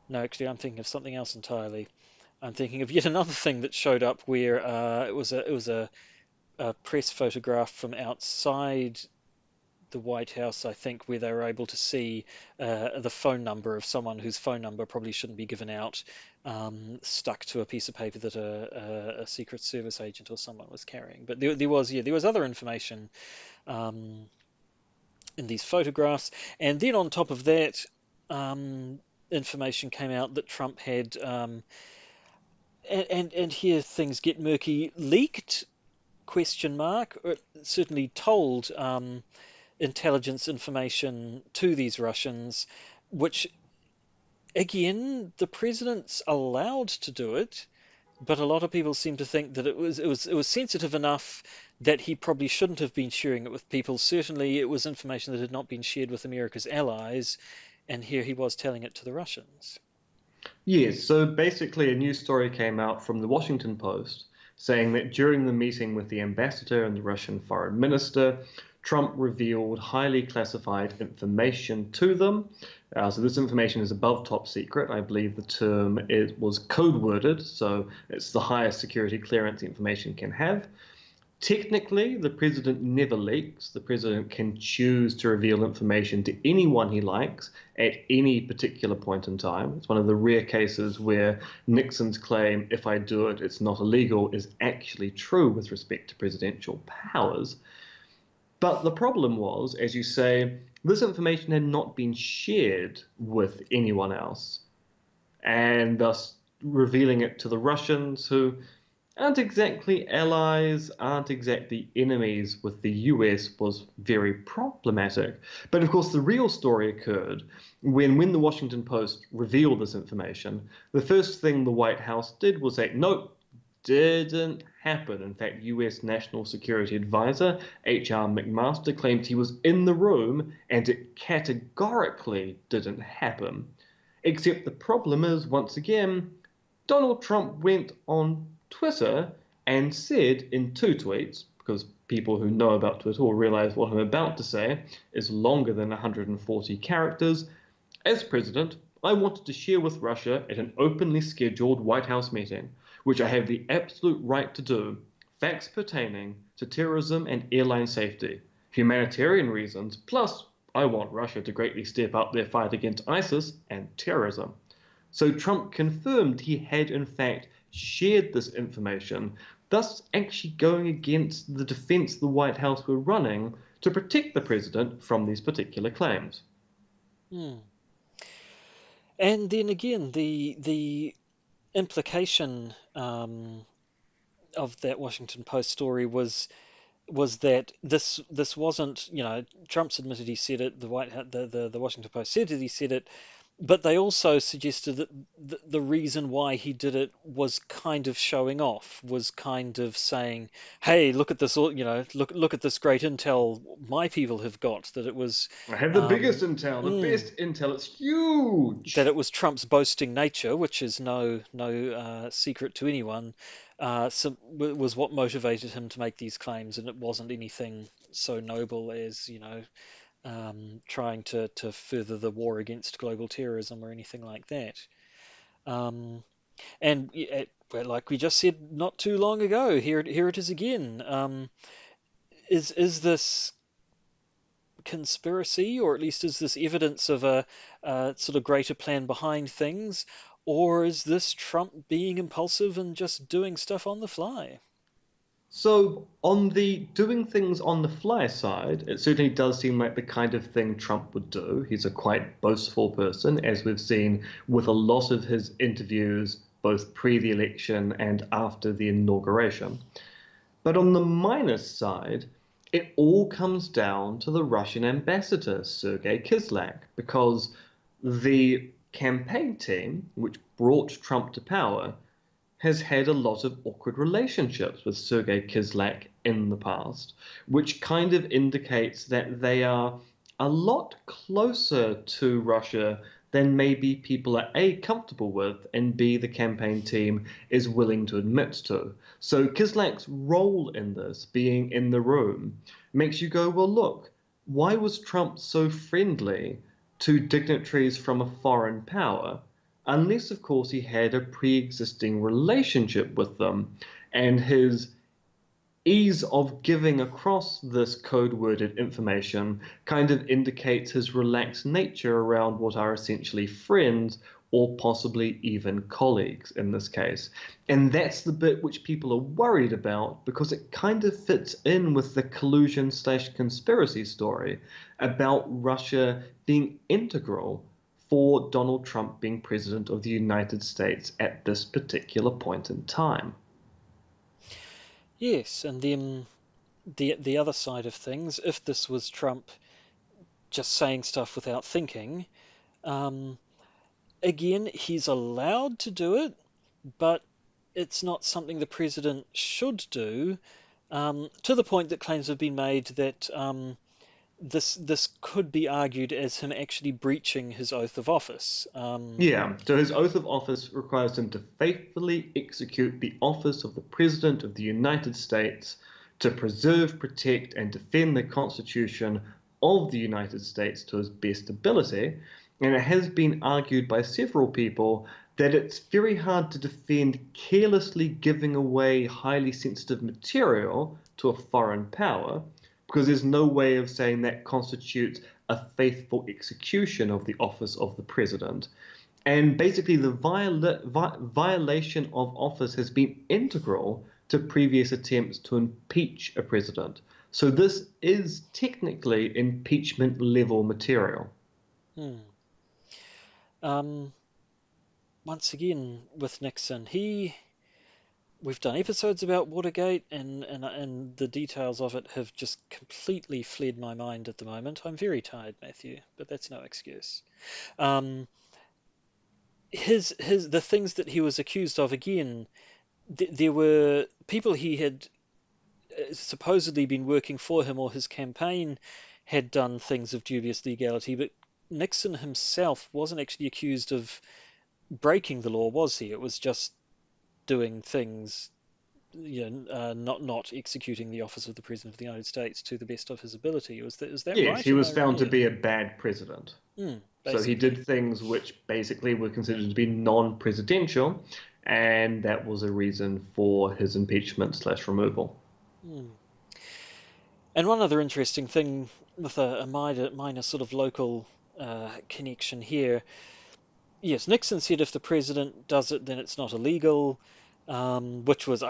No, actually, I'm thinking of something else entirely. I'm thinking of yet another thing that showed up where it was a press photograph from outside the White House, I think, where they were able to see the phone number of someone whose phone number probably shouldn't be given out, stuck to a piece of paper that a Secret Service agent or someone was carrying. But there was other information in these photographs, and then on top of that, information came out that Trump had, and here things get murky, leaked ? Or certainly told intelligence information to these Russians, which, again, the president's allowed to do it, but a lot of people seem to think that it was sensitive enough that he probably shouldn't have been sharing it with people. Certainly, it was information that had not been shared with America's allies, and here he was telling it to the Russians. Yes, so basically a news story came out from the Washington Post saying that during the meeting with the ambassador and the Russian foreign minister, Trump revealed highly classified information to them. So this information is above top secret. I believe the term was code-worded, so it's the highest security clearance the information can have. Technically, the president never leaks. The president can choose to reveal information to anyone he likes at any particular point in time. It's one of the rare cases where Nixon's claim, if I do it, it's not illegal, is actually true with respect to presidential powers. But the problem was, as you say, this information had not been shared with anyone else, and thus revealing it to the Russians, who aren't exactly allies, aren't exactly enemies with the US, was very problematic. But of course, the real story occurred when the Washington Post revealed this information. The first thing the White House did was say, nope, didn't happen. In fact, US National Security Advisor H.R. McMaster claimed he was in the room and it categorically didn't happen. Except the problem is, once again, Donald Trump went on Twitter and said in 2 tweets, because people who know about Twitter will realize what I'm about to say is longer than 140 characters, as president, I wanted to share with Russia at an openly scheduled White House meeting, which I have the absolute right to do, facts pertaining to terrorism and airline safety, humanitarian reasons, plus I want Russia to greatly step up their fight against ISIS and terrorism. So Trump confirmed he had in fact shared this information, thus actually going against the defense the White House were running to protect the president from these particular claims. And then again, the implication of that Washington Post story was that this wasn't, Trump's admitted he said it, the Washington Post said that he said it, but they also suggested that the reason why he did it was kind of showing off, was kind of saying, "Hey, look at this! Look at this great intel my people have got." That it was. I have the biggest intel, the best intel. It's huge. That it was Trump's boasting nature, which is no secret to anyone, was what motivated him to make these claims, and it wasn't anything so noble as trying to further the war against global terrorism or anything like that. And like we just said not too long ago, here it is again. Is this conspiracy, or at least is this evidence of a sort of greater plan behind things, or is this Trump being impulsive and just doing stuff on the fly? So on the doing things on the fly side, it certainly does seem like the kind of thing Trump would do. He's a quite boastful person, as we've seen with a lot of his interviews, both pre the election and after the inauguration. But on the minus side, it all comes down to the Russian ambassador, Sergei Kislyak, because the campaign team, which brought Trump to power, has had a lot of awkward relationships with Sergei Kislyak in the past, which kind of indicates that they are a lot closer to Russia than maybe people are A, comfortable with, and B, the campaign team is willing to admit to. So Kislyak's role in this, being in the room, makes you go, well, look, why was Trump so friendly to dignitaries from a foreign power? Unless, of course, he had a pre-existing relationship with them, and his ease of giving across this code-worded information kind of indicates his relaxed nature around what are essentially friends or possibly even colleagues in this case. And that's the bit which people are worried about, because it kind of fits in with the collusion/conspiracy story about Russia being integral for Donald Trump being president of the United States at this particular point in time. Yes, and then the other side of things, if this was Trump just saying stuff without thinking, again, he's allowed to do it, but it's not something the president should do, to the point that claims have been made that this could be argued as him actually breaching his oath of office. Yeah, so his oath of office requires him to faithfully execute the office of the President of the United States to preserve, protect, and defend the Constitution of the United States to his best ability. And it has been argued by several people that it's very hard to defend carelessly giving away highly sensitive material to a foreign power, because there's no way of saying that constitutes a faithful execution of the office of the president. And basically the violation of office has been integral to previous attempts to impeach a president. So this is technically impeachment level material. Once again, with Nixon, we've done episodes about Watergate, and the details of it have just completely fled my mind at the moment. I'm very tired, Matthew, but that's no excuse. The things that he was accused of, again, there were people he had supposedly been working for him, or his campaign had done things of dubious legality, but Nixon himself wasn't actually accused of breaking the law, was he? It was just doing things, not executing the office of the President of the United States to the best of his ability. Is that yes, right? Yes, he was found to be a bad president. So he did things which basically were considered to be non-presidential, and that was a reason for his impeachment/removal. And one other interesting thing with a minor sort of local connection here. Yes, Nixon said if the president does it, then it's not illegal, which was,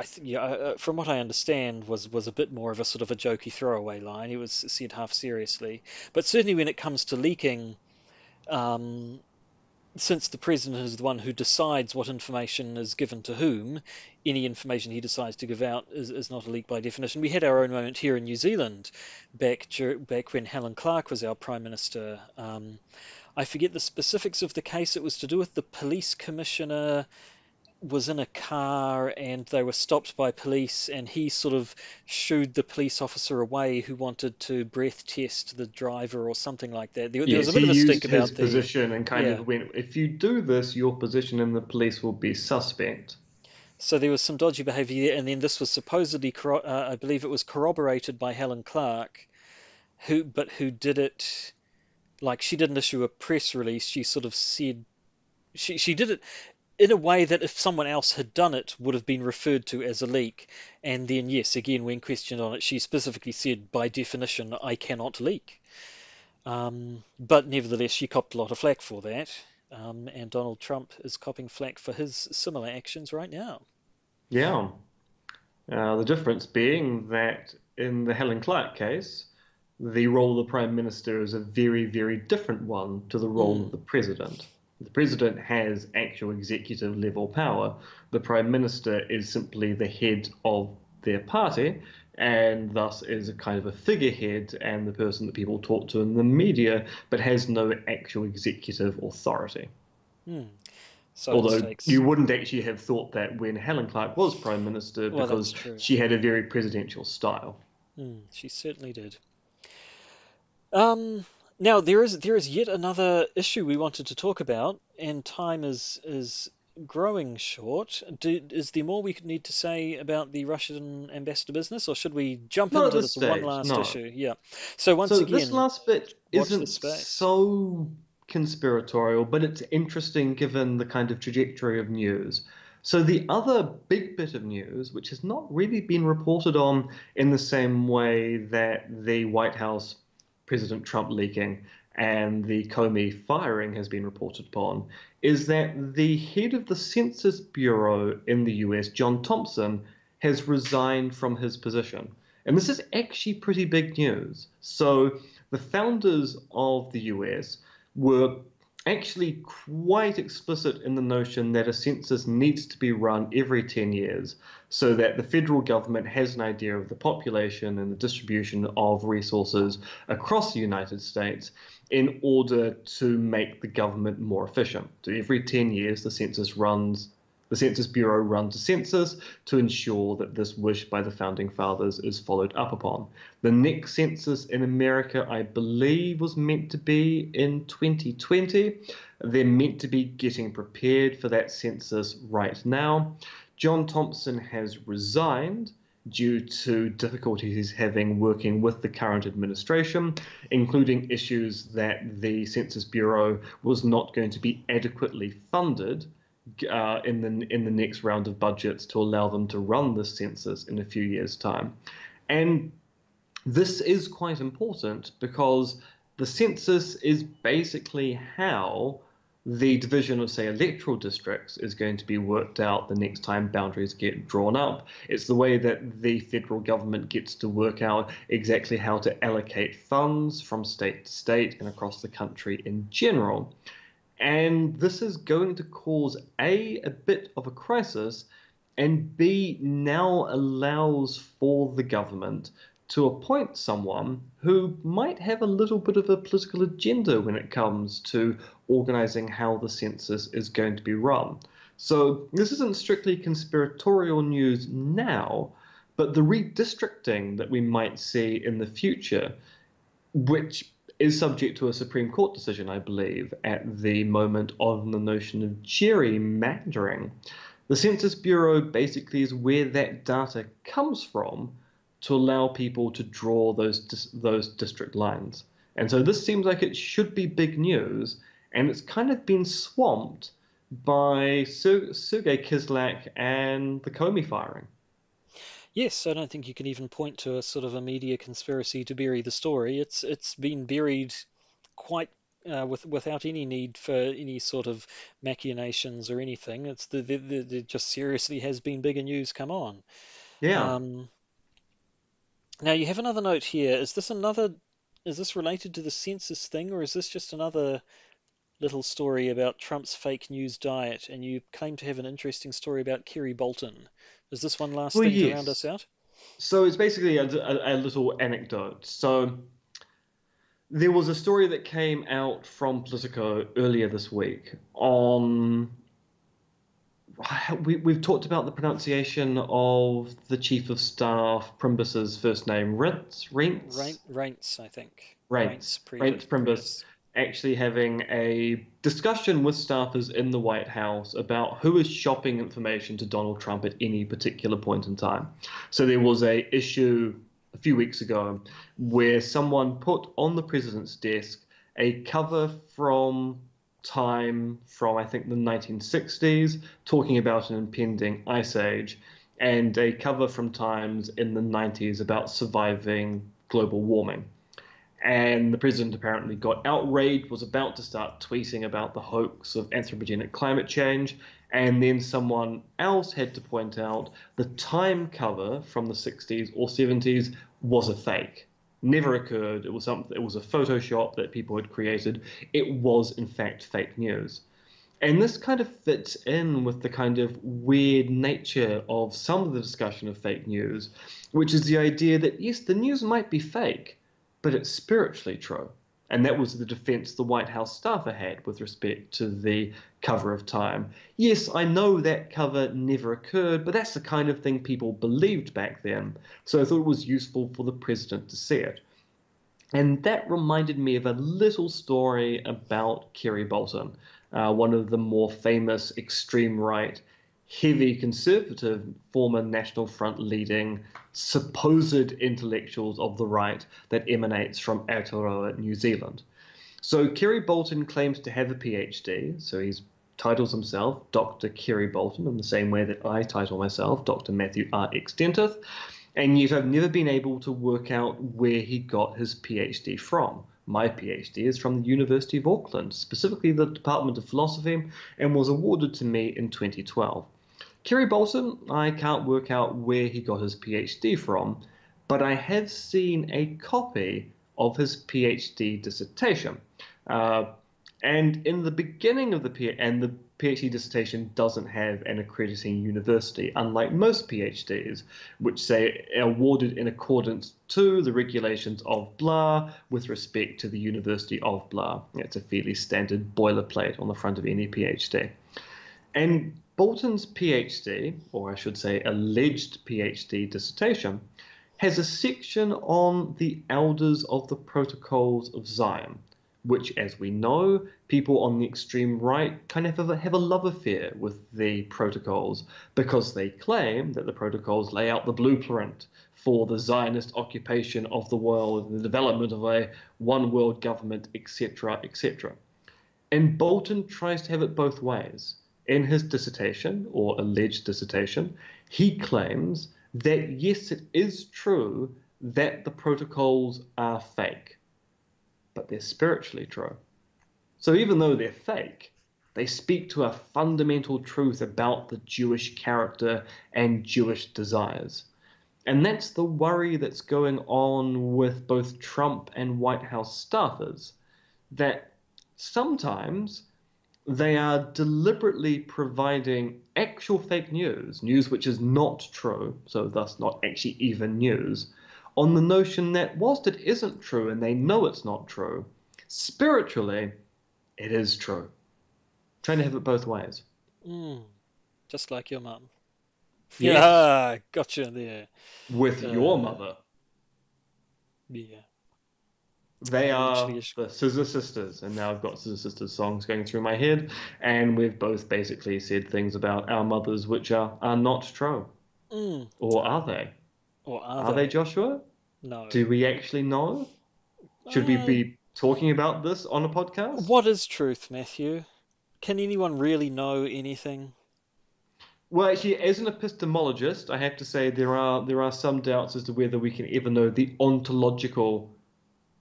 from what I understand, was a bit more of a sort of a jokey throwaway line. It was said half seriously. But certainly when it comes to leaking, um, since the president is the one who decides what information is given to whom, any information he decides to give out is not a leak by definition. We had our own moment here in New Zealand back when Helen Clark was our Prime Minister. I forget the specifics of the case. It was to do with the police commissioner was in a car and they were stopped by police, and he sort of shooed the police officer away who wanted to breath test the driver or something like that. There was a bit of a stink about his position and kind of went, if you do this, your position in the police will be suspect. So there was some dodgy behaviour, and then this was supposedly, I believe it was corroborated by Helen Clark, who did it, like she didn't issue a press release. She sort of said, she did it in a way that if someone else had done it would have been referred to as a leak. And then, yes, again, when questioned on it, she specifically said, by definition, I cannot leak. But nevertheless, she copped a lot of flack for that. And Donald Trump is copping flack for his similar actions right now. Yeah. The difference being that in the Helen Clark case, the role of the Prime Minister is a very, very different one to the role of the President. The President has actual executive level power. The Prime Minister is simply the head of their party, and thus is a kind of a figurehead and the person that people talk to in the media, but has no actual executive authority. Although you wouldn't actually have thought that when Helen Clark was Prime Minister, because she had a very presidential style. She certainly did. Now there is yet another issue we wanted to talk about, and time is growing short. Is there more we need to say about the Russian ambassador business, or should we jump into this one last issue? Yeah. So again, this last bit isn't so conspiratorial, but it's interesting given the kind of trajectory of news. So the other big bit of news, which has not really been reported on in the same way that the White House, President Trump leaking, and the Comey firing has been reported upon, is that the head of the Census Bureau in the US, John Thompson, has resigned from his position. And this is actually pretty big news. So the founders of the US were actually quite explicit in the notion that a census needs to be run every 10 years so that the federal government has an idea of the population and the distribution of resources across the United States in order to make the government more efficient. So every 10 years, the Census Bureau runs a census to ensure that this wish by the founding fathers is followed up upon. The next census in America, I believe, was meant to be in 2020. They're meant to be getting prepared for that census right now. John Thompson has resigned due to difficulties he's having working with the current administration, including issues that the Census Bureau was not going to be adequately funded in the next round of budgets to allow them to run the census in a few years' time. And this is quite important because the census is basically how the division of, say, electoral districts is going to be worked out the next time boundaries get drawn up. It's the way that the federal government gets to work out exactly how to allocate funds from state to state and across the country in general. And this is going to cause a bit of a crisis, and B, now allows for the government to appoint someone who might have a little bit of a political agenda when it comes to organizing how the census is going to be run. So this isn't strictly conspiratorial news now, but the redistricting that we might see in the future, which is subject to a Supreme Court decision, I believe, at the moment on the notion of gerrymandering. The Census Bureau basically is where that data comes from to allow people to draw those district lines. And so this seems like it should be big news, and it's kind of been swamped by Sergei Kislyak and the Comey firing. Yes, I don't think you can even point to a sort of a media conspiracy to bury the story. It's been buried quite without any need for any sort of machinations or anything. It's the just seriously has been bigger news. Come on. Yeah. Um, Now you have another note here. Is this related to the census thing, or is this just another little story about Trump's fake news diet? And you claim to have an interesting story about Kerry Bolton. Is this one last Well, thing to round us yes. out? So it's basically a little anecdote. So there was a story that came out from Politico earlier this week on. We've talked about the pronunciation of the Chief of Staff Primbus's first name, Reince, I think. Reince, Reince Reince Primbus, Priebus. actually having a discussion with staffers in the White House about who is shopping information to Donald Trump at any particular point in time. So there was a issue a few weeks ago where someone put on the president's desk a cover from Time from, I think, the 1960s, talking about an impending ice age, and a cover from Times in the 90s about surviving global warming. And the president apparently got outraged, was about to start tweeting about the hoax of anthropogenic climate change. And then someone else had to point out the Time cover from the 60s or 70s was a fake. Never occurred. It was something. It was a Photoshop that people had created. It was, in fact, fake news. And this kind of fits in with the kind of weird nature of some of the discussion of fake news, which is the idea that, yes, the news might be fake, but it's spiritually true. And that was the defense the White House staffer had with respect to the cover of Time. Yes, I know that cover never occurred, but that's the kind of thing people believed back then. So I thought it was useful for the president to see it. And that reminded me of a little story about Kerry Bolton, one of the more famous extreme right, heavy conservative, former National Front leading, supposed intellectuals of the right that emanates from Aotearoa, New Zealand. So Kerry Bolton claims to have a PhD, so he titles himself Dr. Kerry Bolton in the same way that I title myself Dr. Matthew R. Extentith, and yet I've never been able to work out where he got his PhD from. My PhD is from the University of Auckland, specifically the Department of Philosophy, and was awarded to me in 2012. Kerry Bolton, I can't work out where he got his PhD from, but I have seen a copy of his PhD dissertation. And in the beginning of the PhD dissertation doesn't have an accrediting university, unlike most PhDs, which say awarded in accordance to the regulations of blah with respect to the University of blah. It's a fairly standard boilerplate on the front of any PhD. And Bolton's PhD, or I should say alleged PhD dissertation, has a section on the elders of the Protocols of Zion, which, as we know, people on the extreme right kind of have a love affair with the protocols because they claim that the protocols lay out the blueprint for the Zionist occupation of the world, the development of a one world government, etc., etc. And Bolton tries to have it both ways. In his dissertation, or alleged dissertation, he claims that yes, it is true that the protocols are fake, but they're spiritually true. So even though they're fake, they speak to a fundamental truth about the Jewish character and Jewish desires. And that's the worry that's going on with both Trump and White House staffers, that sometimes they are deliberately providing actual fake news, news which is not true, so thus not actually even news, on the notion that whilst it isn't true and they know it's not true, spiritually, it is true. Trying to have it both ways. Just like your mum. Yes. Yeah, gotcha there. With your mother. Yeah. They are the Scissor Sisters, and now I've got Scissor Sisters songs going through my head, and we've both basically said things about our mothers which are not true. Or are they? Or are they, Joshua? No. Do we actually know? Should we be talking about this on a podcast? What is truth, Matthew? Can anyone really know anything? Well, actually, as an epistemologist, I have to say there are some doubts as to whether we can ever know the ontological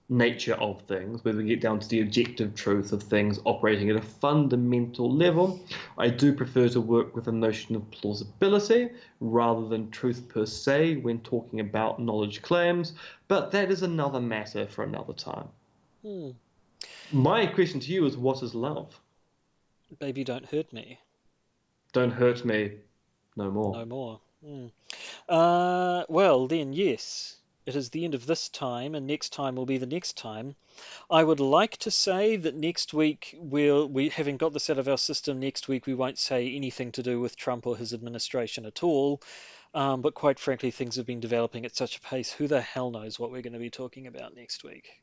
nature of things, whether we get down to the objective truth of things operating at a fundamental level. I do prefer to work with a notion of plausibility rather than truth per se when talking about knowledge claims, but that is another matter for another time. My question to you is, what is love? Baby, don't hurt me. Don't hurt me no more. No more. Well, then, yes. It is the end of this time, and next time will be the next time. I would like to say that next week, we having got this out of our system, next week we won't say anything to do with Trump or his administration at all. But quite frankly, things have been developing at such a pace, who the hell knows what we're going to be talking about next week.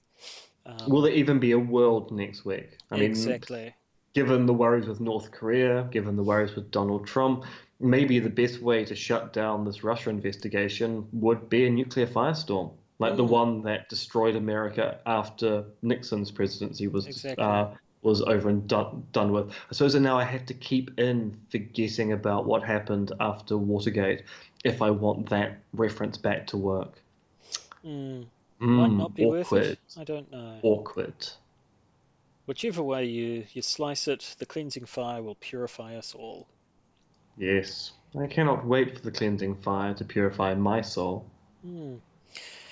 Will there even be a world next week? Exactly. Given the worries with North Korea, given the worries with Donald Trump, maybe the best way to shut down this Russia investigation would be a nuclear firestorm, like the one that destroyed America after Nixon's presidency was over and done with. I suppose now I have to keep forgetting about what happened after Watergate if I want that reference back to work. Might not be awkward. Worth it. I don't know. Awkward. Whichever way you slice it, the cleansing fire will purify us all. Yes. I cannot wait for the cleansing fire to purify my soul. And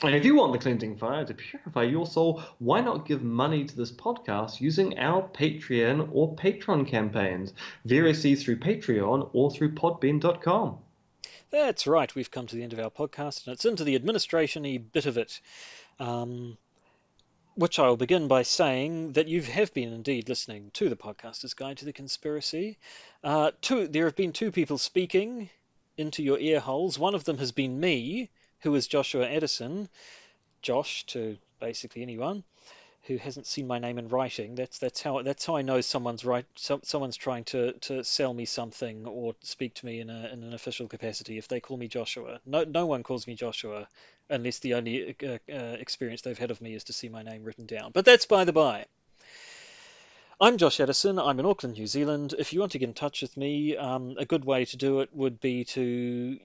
if you want the cleansing fire to purify your soul, why not give money to this podcast using our Patreon or Patreon campaigns, variously through Patreon or through podbean.com. That's right. We've come to the end of our podcast, and it's into the administration-y bit of it. Which I will begin by saying that you have been indeed listening to the Podcaster's Guide to the Conspiracy. There have been two people speaking into your ear holes. One of them has been me, who is Joshua Addison. Josh to basically anyone who hasn't seen my name in writing. That's how I know someone's trying to sell me something or speak to me in an official capacity. If they call me Joshua, no one calls me Joshua unless the only experience they've had of me is to see my name written down. But that's by the by. I'm Josh Addison. I'm in Auckland, New Zealand. If you want to get in touch with me, a good way to do it would be to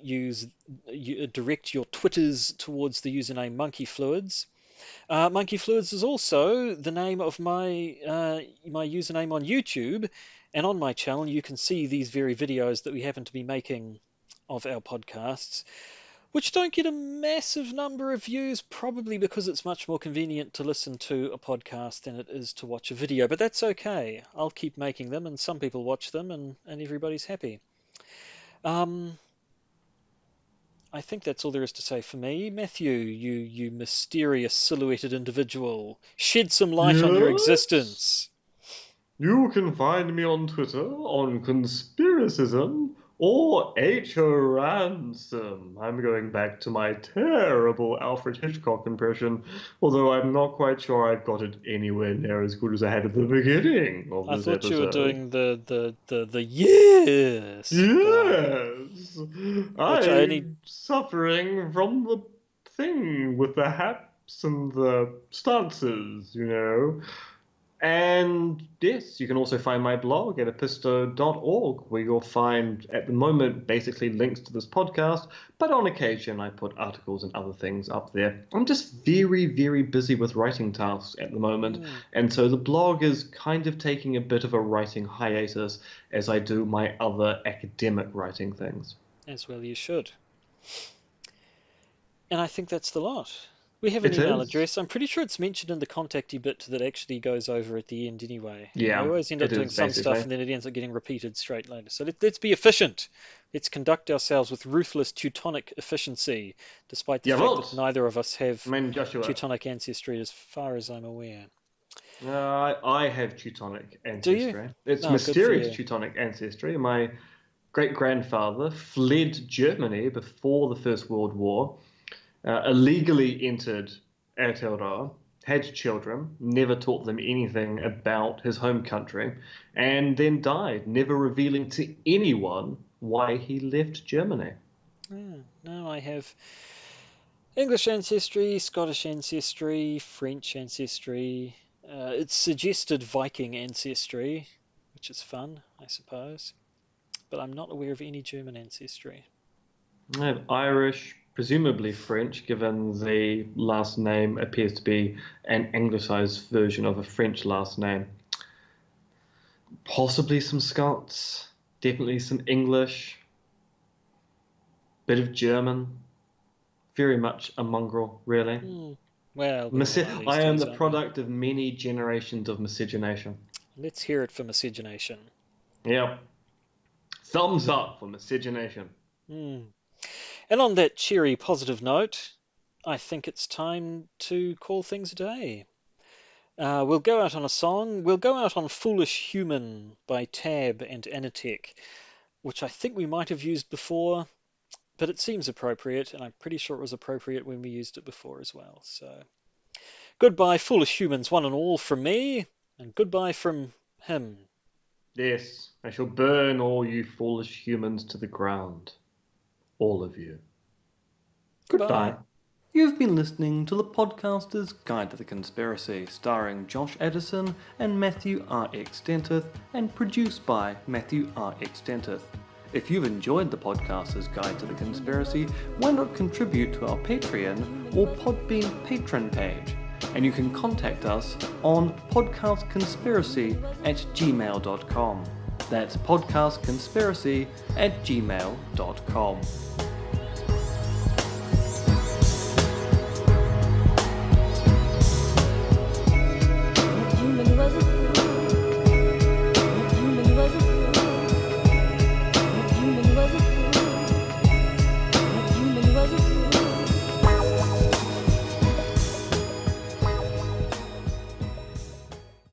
direct your Twitters towards the username Monkey Fluids. Monkey Fluids is also the name of my username on YouTube, and on my channel you can see these very videos that we happen to be making of our podcasts, which don't get a massive number of views, probably because it's much more convenient to listen to a podcast than it is to watch a video, but that's okay. I'll keep making them, and some people watch them, and everybody's happy. I think that's all there is to say for me. Matthew, you mysterious silhouetted individual, shed some light on your existence. You can find me on Twitter on Conspiracism or H.O. Ransom. I'm going back to my terrible Alfred Hitchcock impression, although I'm not quite sure I've got it anywhere near as good as I had at the beginning of this episode. I thought you were doing the yes. Yes. I'm suffering from the thing with the haps and the stances, you know. And yes, you can also find my blog at episto.org, where you'll find, at the moment, basically links to this podcast, but on occasion I put articles and other things up there. I'm just very, very busy with writing tasks at the moment, and so the blog is kind of taking a bit of a writing hiatus as I do my other academic writing things. As well you should. And I think that's the lot. We have an email address. I'm pretty sure it's mentioned in the contacty bit that actually goes over at the end anyway. Yeah, we always end up doing some stuff and then it ends up getting repeated straight later. So let's be efficient. Let's conduct ourselves with ruthless Teutonic efficiency, despite the fact that neither of us have Teutonic ancestry as far as I'm aware. I have Teutonic ancestry. Do you? It's mysterious Teutonic ancestry. My great-grandfather fled Germany before the First World War, illegally entered Aotearoa, had children, never taught them anything about his home country, and then died, never revealing to anyone why he left Germany. No, I have English ancestry, Scottish ancestry, French ancestry. It's suggested Viking ancestry, which is fun, I suppose. but I'm not aware of any German ancestry. I have Irish, presumably French, given the last name appears to be an anglicized version of a French last name. Possibly some Scots, definitely some English, bit of German, very much a mongrel, really. Well, I am the product of many generations of miscegenation. Let's hear it for miscegenation. Yep. Thumbs up for miscegenation. And on that cheery, positive note, I think it's time to call things a day. We'll go out on a song. We'll go out on Foolish Human by Tab and Anitek, which I think we might have used before, but it seems appropriate, and I'm pretty sure it was appropriate when we used it before as well. So, goodbye, Foolish Humans, one and all from me, and goodbye from him. Yes, I shall burn all you foolish humans to the ground. All of you. Goodbye. You've been listening to The Podcaster's Guide to the Conspiracy, starring Josh Addison and Matthew R.X. Dentith, and produced by Matthew R.X. Dentith. If you've enjoyed The Podcaster's Guide to the Conspiracy, why not contribute to our Patreon or Podbean patron page? And you can contact us on podcastconspiracy@gmail.com. That's podcastconspiracy@gmail.com.